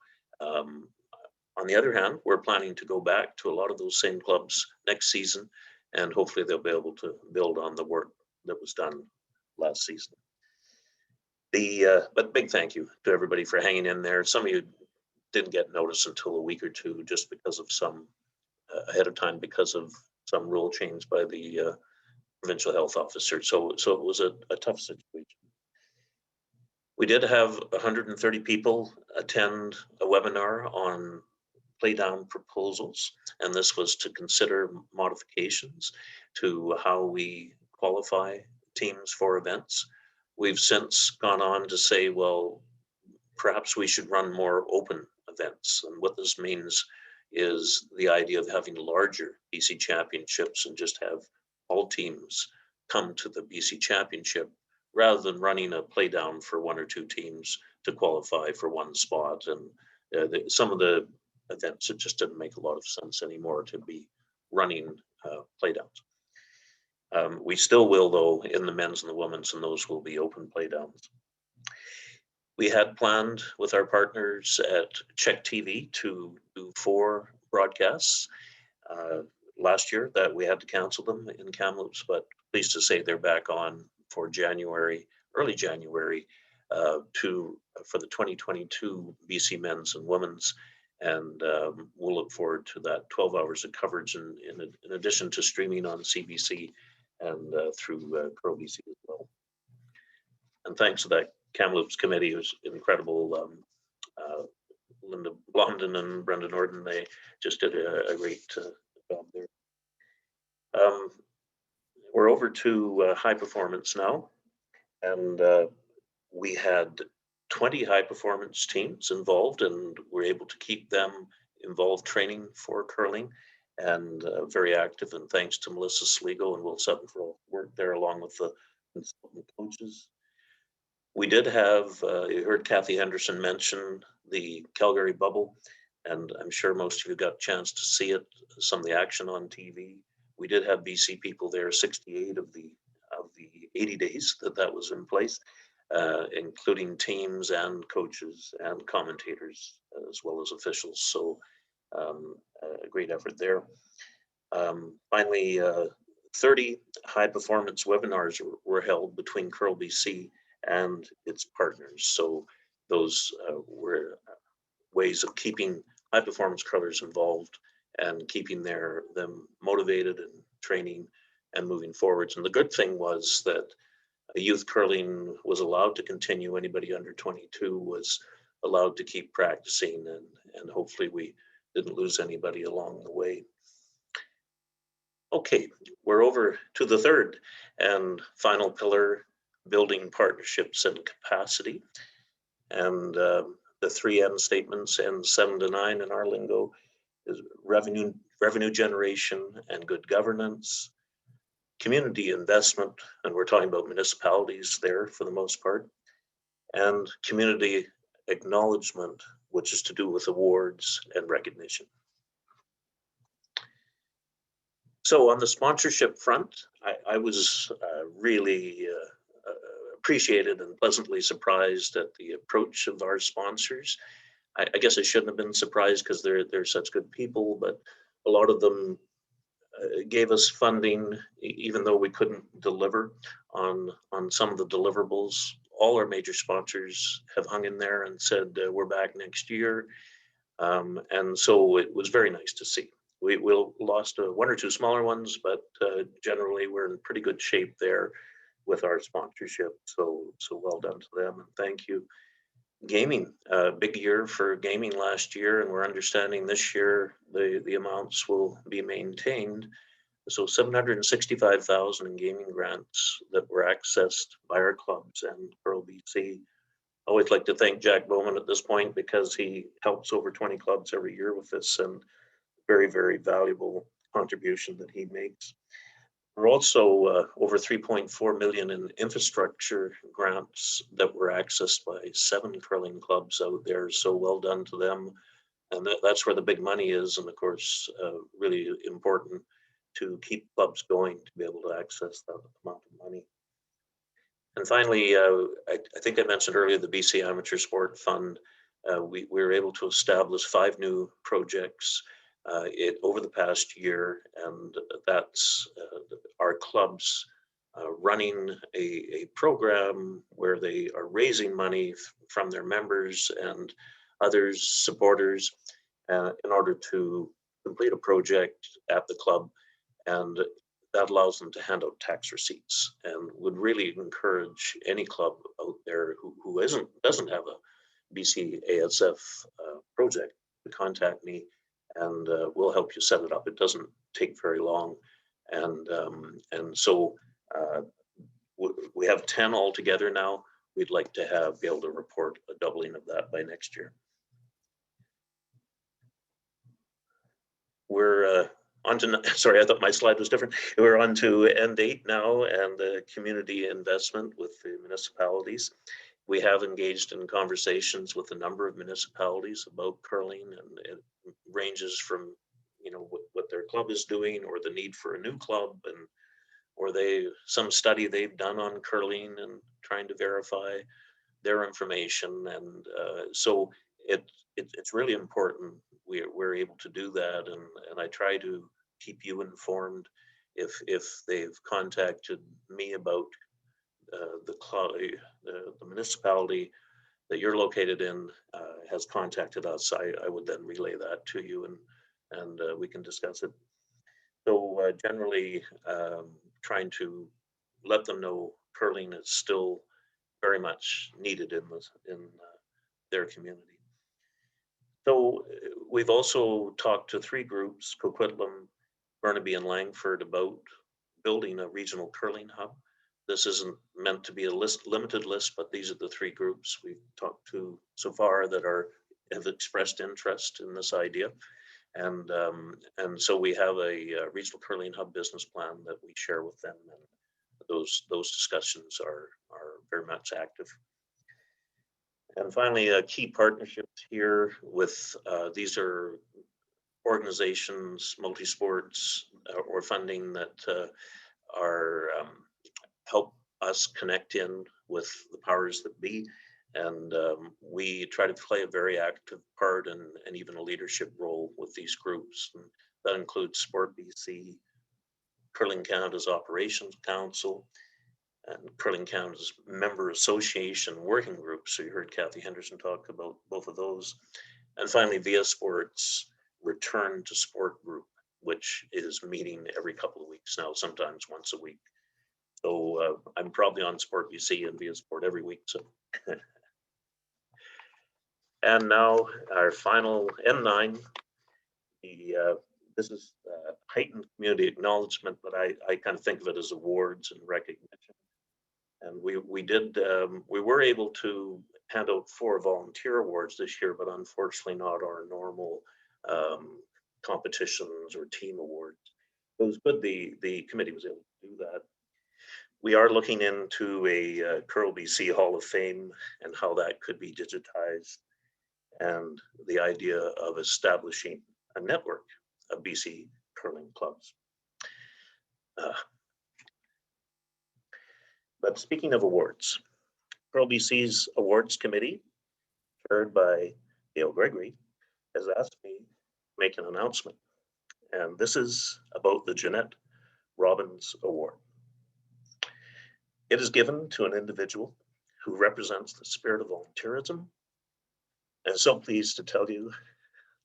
on the other hand, we're planning to go back to a lot of those same clubs next season, and hopefully they'll be able to build on the work that was done last season. But big thank you to everybody for hanging in there. Some of you didn't get notice until a week or two, just because of some ahead of time, because of some rule change by the provincial health officer. So it was a tough situation. We did have 130 people attend a webinar on playdown proposals, and this was to consider modifications to how we qualify teams for events. We've since gone on to say, well, perhaps we should run more open events. And what this means is the idea of having larger BC championships and just have all teams come to the BC championship, rather than running a playdown for 1 or 2 teams to qualify for 1 spot. And some of the events, it just didn't make a lot of sense anymore to be running playdowns. We still will, though, in the men's and the women's, and those will be open playdowns. We had planned with our partners at Czech TV to do 4 broadcasts last year, that we had to cancel them in Kamloops, but pleased to say they're back on for January early January for the 2022 BC men's and women's. And we'll look forward to that 12 hours of coverage in addition to streaming on CBC and through Curl BC as well. And thanks to that Kamloops committee, it was incredible. Linda Blondin and Brendan Orden, they just did a great job there. We're over to high performance now, and we had 20 high performance teams involved, and we're able to keep them involved training for curling and very active. And thanks to Melissa Sligo and Will Sutton for all the work there, along with the consultant coaches. We did have, you heard Kathy Henderson mention the Calgary bubble, and I'm sure most of you got a chance to see it, some of the action on TV. We did have BC people there 68 of the 80 days that was in place, including teams and coaches and commentators, as well as officials. So a great effort there. Finally, 30 high performance webinars were held between Curl BC and its partners. So those were ways of keeping high performance curlers involved and keeping them motivated and training and moving forwards. And the good thing was that youth curling was allowed to continue. Anybody under 22 was allowed to keep practicing, and hopefully we didn't lose anybody along the way. Okay, we're over to the third and final pillar, building partnerships and capacity. And the 3 N statements, N7 to 9 in our lingo, is revenue generation and good governance, community investment, and we're talking about municipalities there for the most part, and community acknowledgement, which is to do with awards and recognition. So on the sponsorship front, I was really appreciated and pleasantly surprised at the approach of our sponsors. I guess I shouldn't have been surprised because they're such good people, but a lot of them gave us funding, even though we couldn't deliver on some of the deliverables. All our major sponsors have hung in there and said, we're back next year. And so it was very nice to see. We lost 1 or 2 smaller ones, but generally we're in pretty good shape there with our sponsorship. So well done to them, and thank you. Gaming, big year for gaming last year, and we're understanding this year the amounts will be maintained. So 765,000 in gaming grants that were accessed by our clubs and Curl BC. I always like to thank Jack Bowman at this point because he helps over 20 clubs every year with this, and very, very valuable contribution that he makes. We're also over 3.4 million in infrastructure grants that were accessed by 7 curling clubs out there. So well done to them. And that's where the big money is. And of course, really important to keep clubs going to be able to access that amount of money. And finally, I think I mentioned earlier, the BC Amateur Sport Fund. We were able to establish 5 new projects over the past year, and that's our clubs running a program where they are raising money from their members and others, supporters, in order to complete a project at the club, and that allows them to hand out tax receipts, and would really encourage any club out there who doesn't have a BC ASF project to contact me, and we'll help you set it up. It doesn't take very long. And so we have 10 altogether now. We'd like to be able to report a doubling of that by next year. We're on to, sorry, I thought my slide was different. We're on to N8 now, and the community investment with the municipalities. We have engaged in conversations with a number of municipalities about curling, and it ranges from, what their club is doing, or the need for a new club, or some study they've done on curling and trying to verify their information. And so it's really important we're able to do that, and I try to keep you informed if they've contacted me about the municipality that you're located in has contacted us, I would then relay that to you, and we can discuss it. So generally, trying to let them know curling is still very much needed in their community. So we've also talked to 3 groups, Coquitlam, Burnaby, and Langford, about building a regional curling hub. This isn't meant to be a limited list, but these are the 3 groups we've talked to so far that have expressed interest in this idea. And so we have a regional curling hub business plan that we share with them, and those discussions are very much active. And finally, key partnerships here with these are organizations, multi-sports, or funding that are help us connect in with the powers that be. And we try to play a very active part and even a leadership role with these groups. And that includes Sport BC, Curling Canada's Operations Council, and Curling Canada's member association working groups. So you heard Kathy Henderson talk about both of those. And finally, Via Sports Return to Sport group, which is meeting every couple of weeks now, sometimes once a week. So I'm probably on Sport BC and Via Sport every week. So. And now our final N9, this is heightened community acknowledgement, but I kind of think of it as awards and recognition. And we were able to hand out 4 volunteer awards this year, but unfortunately not our normal competitions or team awards. It was good the committee was able to do that. We are looking into a Curl BC Hall of Fame and how that could be digitized, and the idea of establishing a network of BC curling clubs. But speaking of awards, Curl BC's awards committee, chaired by Dale Gregory, has asked me to make an announcement. And this is about the Jeanette Robbins Award. It is given to an individual who represents the spirit of volunteerism. And so pleased to tell you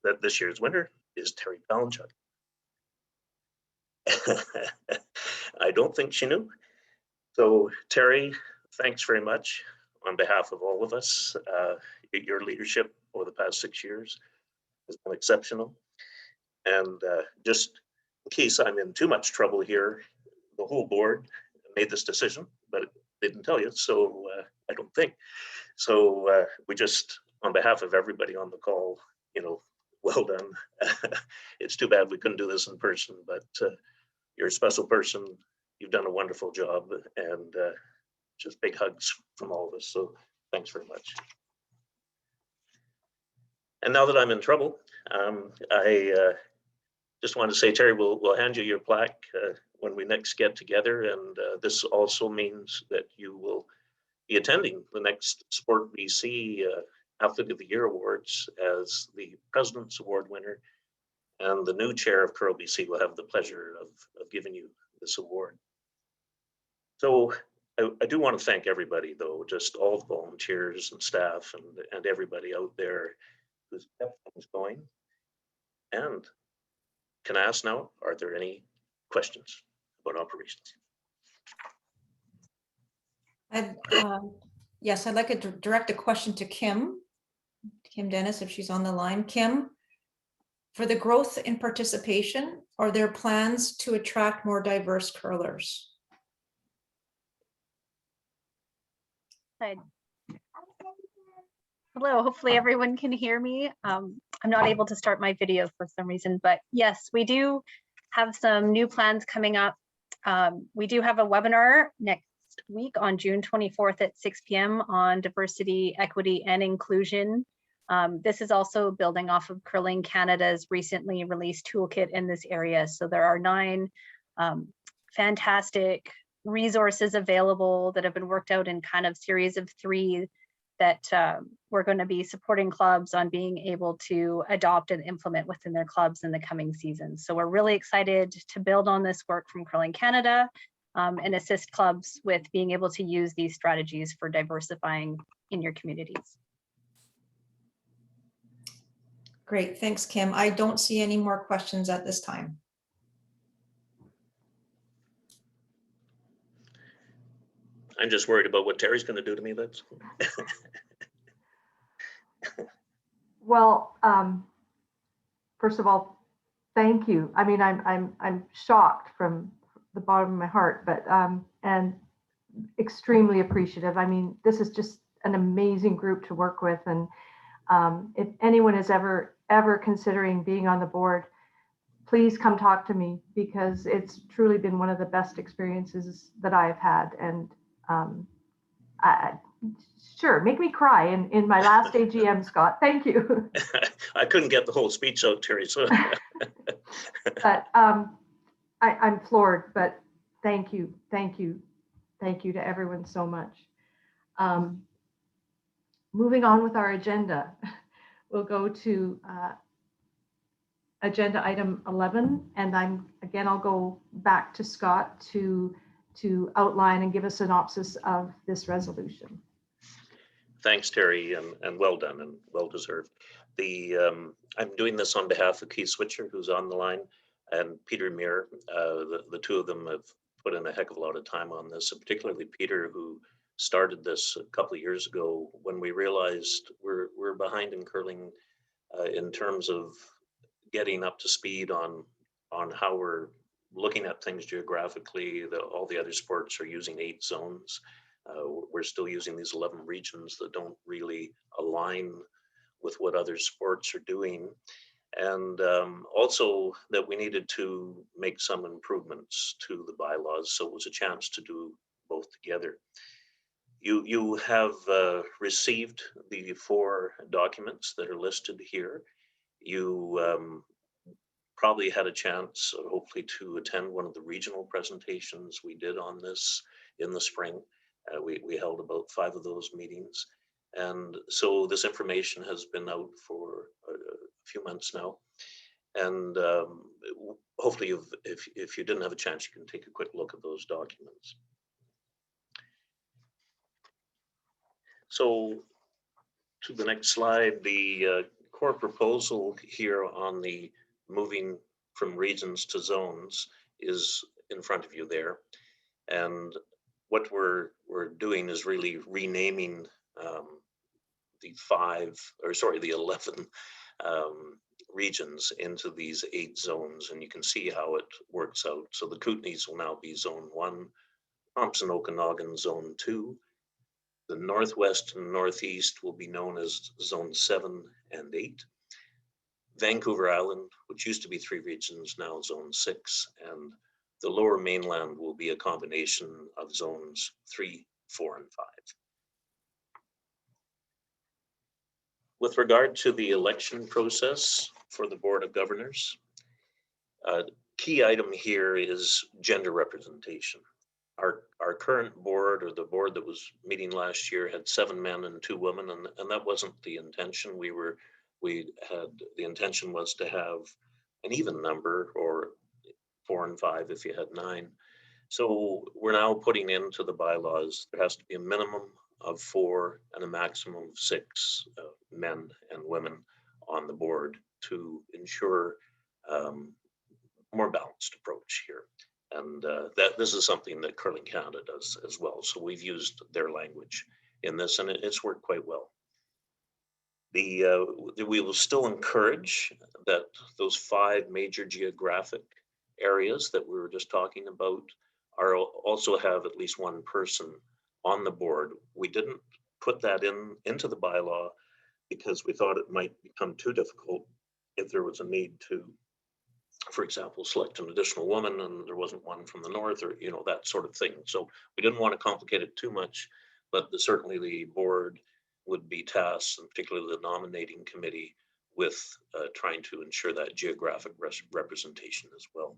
that this year's winner is Terry Palanchuk. I don't think she knew. So Terry, thanks very much on behalf of all of us. Your leadership over the past 6 years has been exceptional. And just in case I'm in too much trouble here, the whole board made this decision, but they didn't tell you, so I don't think. So we just, on behalf of everybody on the call, well done. It's too bad we couldn't do this in person, but you're a special person. You've done a wonderful job, and just big hugs from all of us. So thanks very much. And now that I'm in trouble, I just want to say, Terry, we'll hand you your plaque when we next get together. And this also means that you will be attending the next Sport BC Athlete of the Year Awards as the President's Award winner. And the new chair of Curl BC will have the pleasure of giving you this award. So I do want to thank everybody, though, just all the volunteers and staff and everybody out there who's kept things going. And can I ask now, are there any questions about operations? Yes, I'd like to direct a question to Kim Dennis, if she's on the line. Kim, for the growth in participation, are there plans to attract more diverse curlers? Hi. Hello, hopefully everyone can hear me. I'm not able to start my video for some reason, but yes, we do have some new plans coming up. We do have a webinar next week on June 24th at 6 p.m. on diversity, equity, and inclusion. This is also building off of Curling Canada's recently released toolkit in this area. So there are 9 fantastic resources available that have been worked out in kind of series of 3 that we're going to be supporting clubs on being able to adopt and implement within their clubs in the coming season. So we're really excited to build on this work from Curling Canada and assist clubs with being able to use these strategies for diversifying in your communities. Great, thanks, Kim. I don't see any more questions at this time. I'm just worried about what Terry's going to do to me. That's Well, first of all, thank you. I mean, I'm shocked from the bottom of my heart, but and extremely appreciative. I mean, this is just an amazing group to work with, and if anyone is ever considering being on the board, please come talk to me, because it's truly been one of the best experiences that I've had. And sure, make me cry in my last AGM, Scott. Thank you. I couldn't get the whole speech out, Terry. So, but I'm floored. But thank you to everyone so much. Moving on with our agenda, we'll go to agenda item 11, and I'll go back to Scott to outline and give a synopsis of this resolution. thanks, Terry, and well done and well deserved. I'm doing this on behalf of Keith Switcher, who's on the line, and Peter Muir. The two of them have put in a heck of a lot of time on this, and particularly Peter, who started this a couple of years ago when we realized we're behind in curling in terms of getting up to speed on how we're looking at things geographically. All the other sports are using 8 zones. We're still using these 11 regions that don't really align with what other sports are doing. And also that we needed to make some improvements to the bylaws. So it was a chance to do both together. You have received the 4 documents that are listed here. You probably had a chance, hopefully, to attend one of the regional presentations we did on this in the spring. We held about 5 of those meetings. And so this information has been out for a few months now. And hopefully, if you didn't have a chance, you can take a quick look at those documents. So to the next slide, the core proposal here on the moving from regions to zones is in front of you there. And what we're doing is really renaming the 11 regions into these 8 zones, and you can see how it works out. So the Kootenays will now be Zone 1, Thompson Okanagan Zone 2. The Northwest and Northeast will be known as Zone 7 and 8. Vancouver Island, which used to be 3 regions, now Zone 6, and the Lower Mainland will be a combination of Zones 3, 4, and 5. With regard to the election process for the Board of Governors, key item here is gender representation. Our current board, or the board that was meeting last year, had 7 men and 2 women, and that wasn't the intention. The intention was to have an even number, or 4 and 5 if you had 9. So we're now putting into the bylaws there has to be a minimum of 4 and a maximum of 6 men and women on the board to ensure more balanced approach here. And this is something that Curling Canada does as well. So we've used their language in this, and it's worked quite well. We will still encourage that those 5 major geographic areas that we were just talking about also have at least 1 person on the board. We didn't put that into the bylaw because we thought it might become too difficult if there was a need to, for example, select an additional woman and there wasn't one from the north, or that sort of thing. So we didn't want to complicate it too much, but certainly the board would be tasked, and particularly the nominating committee, with trying to ensure that geographic representation as well.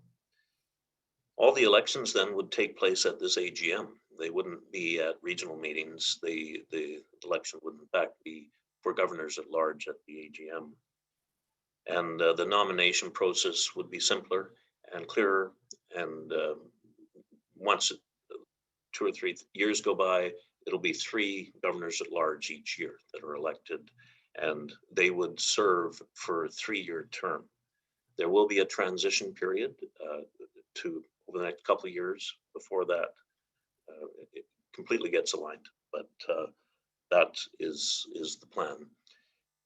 All the elections then would take place at this AGM. They wouldn't be at regional meetings. The election would in fact be for governors at large at the AGM. And the nomination process would be simpler and clearer and once 2 or 3 years go by, it'll be 3 governors at large each year that are elected, and they would serve for a 3-year term. There will be a transition period to over the next couple of years before that it completely gets aligned, but that is the plan.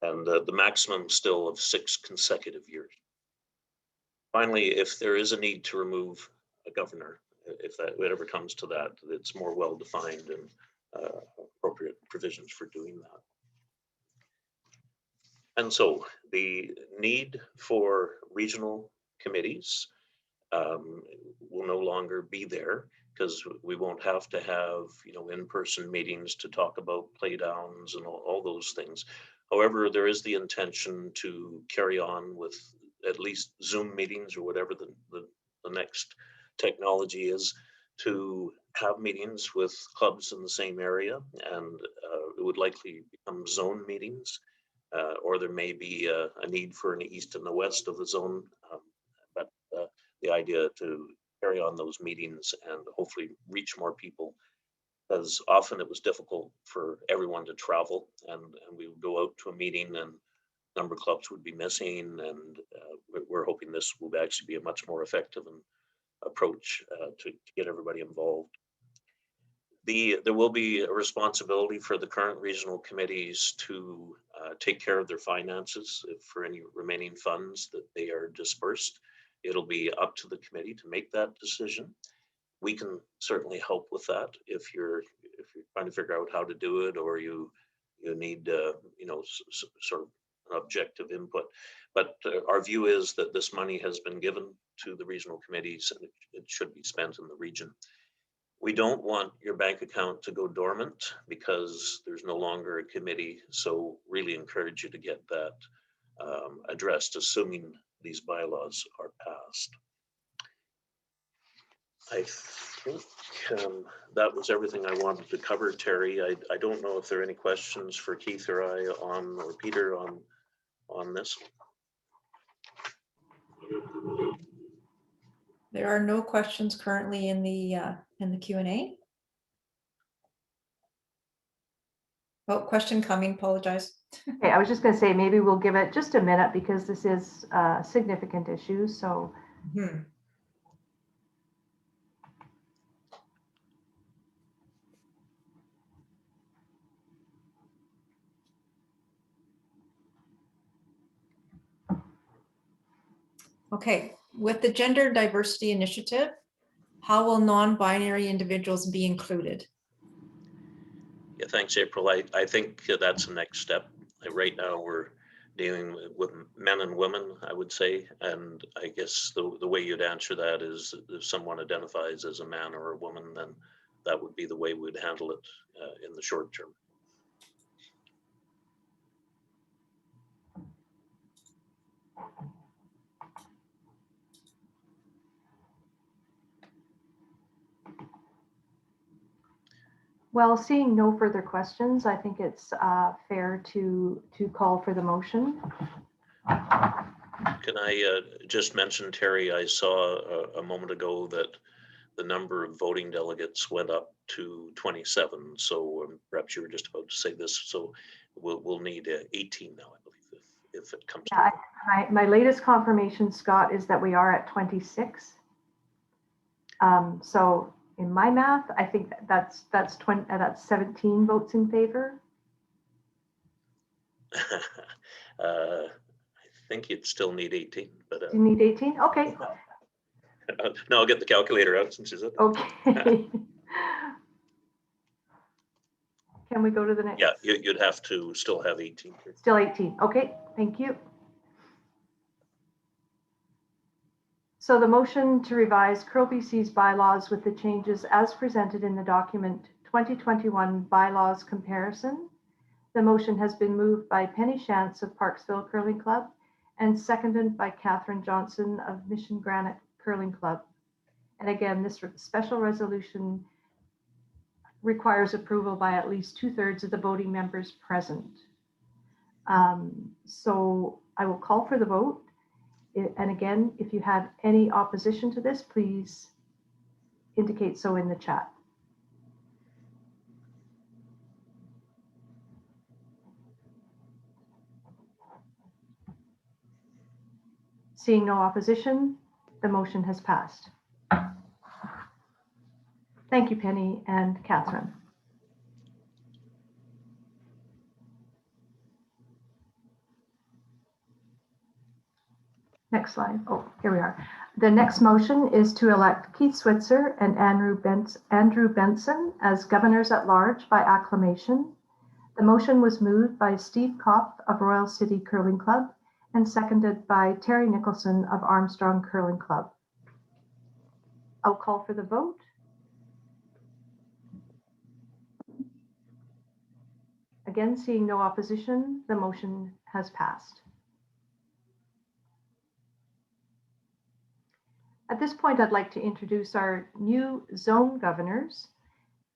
And the maximum still of 6 consecutive years. Finally, if there is a need to remove a governor, if that whatever comes to that, it's more well defined and appropriate provisions for doing that. And so the need for regional committees will no longer be there, because we won't have to have, you know, in-person meetings to talk about play downs and all those things. However, there is the intention to carry on with at least Zoom meetings or whatever the next technology is, to have meetings with clubs in the same area, and it would likely become zone meetings, or there may be a need for an east and the west of the zone, but the idea to carry on those meetings and hopefully reach more people, because often it was difficult for everyone to travel, and we would go out to a meeting and a number of clubs would be missing, and we're hoping this will actually be a much more effective approach to get everybody involved. There will be a responsibility for the current regional committees to take care of their finances for any remaining funds that they are dispersed. It'll be up to the committee to make that decision. We can certainly help with that if you're trying to figure out how to do it, or you need you know, sort of an objective input. But our view is that this money has been given to the regional committees, and it should be spent in the region. We don't want your bank account to go dormant because there's no longer a committee. So really encourage you to get that addressed, assuming these bylaws are passed. I think that was everything I wanted to cover, Terry. I don't know if there are any questions for Keith or I or Peter on this. There are no questions currently in the Q&A. Oh, question coming, apologize. Okay, I was just going to say, maybe we'll give it just a minute because this is a significant issue. So. Okay, with the Gender Diversity Initiative, how will non-binary individuals be included? Yeah, thanks, April. I think that's the next step. Right now, we're dealing with men and women, I would say, and I guess the way you'd answer that is if someone identifies as a man or a woman, then that would be the way we'd handle it in the short term. Well, seeing no further questions, I think it's fair to call for the motion. Can I just mention, Terry, I saw a moment ago that the number of voting delegates went up to 27. So perhaps you were just about to say this. So we'll need 18 now, I believe, if it comes to it. My latest confirmation, Scott, is that we are at 26. So in my math, I think that's 17 votes in favor. I think you'd still need 18, but you need 18. Okay. No, I'll get the calculator out since she's it. Okay. Can we go to the next? Yeah, you'd have to still have 18. Still 18. Okay, thank you. So the motion to revise Curl BC's bylaws with the changes as presented in the document 2021 bylaws comparison. The motion has been moved by Penny Shantz of Parksville Curling Club and seconded by Catherine Johnson of Mission Granite Curling Club. And again, this special resolution requires approval by at least 2/3 of the voting members present. So I will call for the vote. And again, if you have any opposition to this, please indicate so in the chat. Seeing no opposition, the motion has passed. Thank you, Penny and Catherine. Next slide. Oh, here we are. The next motion is to elect Keith Switzer and Andrew Benson as governors at large by acclamation. The motion was moved by Steve Kopp of Royal City Curling Club and seconded by Terry Nicholson of Armstrong Curling Club. I'll call for the vote. Again, seeing no opposition, the motion has passed. At this point, I'd like to introduce our new zone governors.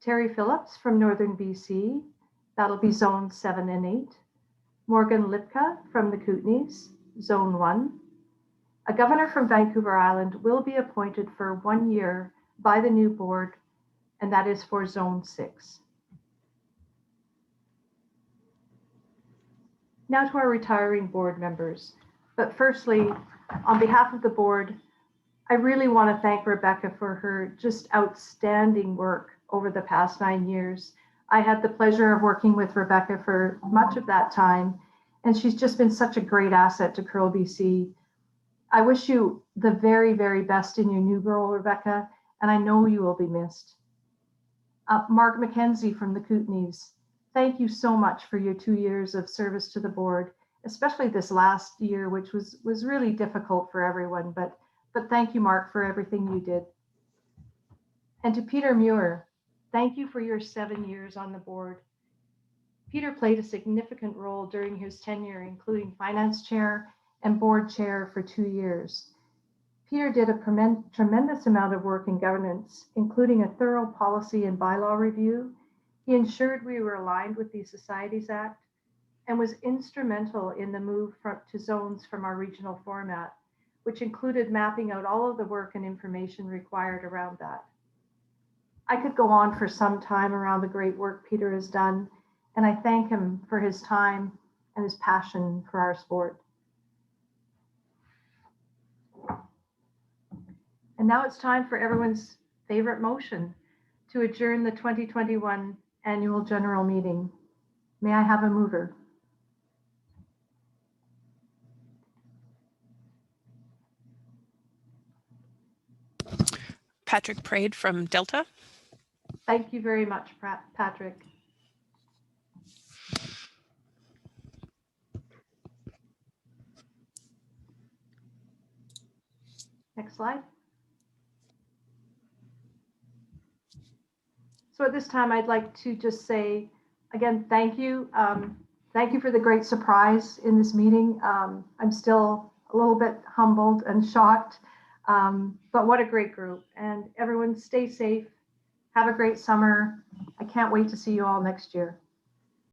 Terry Phillips from Northern BC, that'll be zone 7 and 8. Morgan Lipka from the Kootenays, zone 1. A governor from Vancouver Island will be appointed for 1 year by the new board, and that is for zone 6. Now to our retiring board members. But firstly, on behalf of the board, I really want to thank Rebecca for her just outstanding work over the past 9 years. I had the pleasure of working with Rebecca for much of that time, and she's just been such a great asset to Curl BC. I wish you the very, very best in your new role, Rebecca, and I know you will be missed. Mark McKenzie from the Kootenays, thank you so much for your 2 years of service to the board, especially this last year, which was really difficult for everyone, but thank you, Mark, for everything you did. And to Peter Muir, thank you for your 7 years on the board. Peter played a significant role during his tenure, including finance chair and board chair for 2 years. Peter did a tremendous amount of work in governance, including a thorough policy and bylaw review. He ensured we were aligned with the Societies Act and was instrumental in the move to zones from our regional format, which included mapping out all of the work and information required around that. I could go on for some time around the great work Peter has done, and I thank him for his time and his passion for our sport. And now it's time for everyone's favorite motion to adjourn the 2021 annual general meeting. May I have a mover? Patrick Prade from Delta. Thank you very much, Patrick. Next slide. So at this time, I'd like to just say, again, thank you. Thank you for the great surprise in this meeting. I'm still a little bit humbled and shocked, but what a great group. And everyone stay safe. Have a great summer. I can't wait to see you all next year.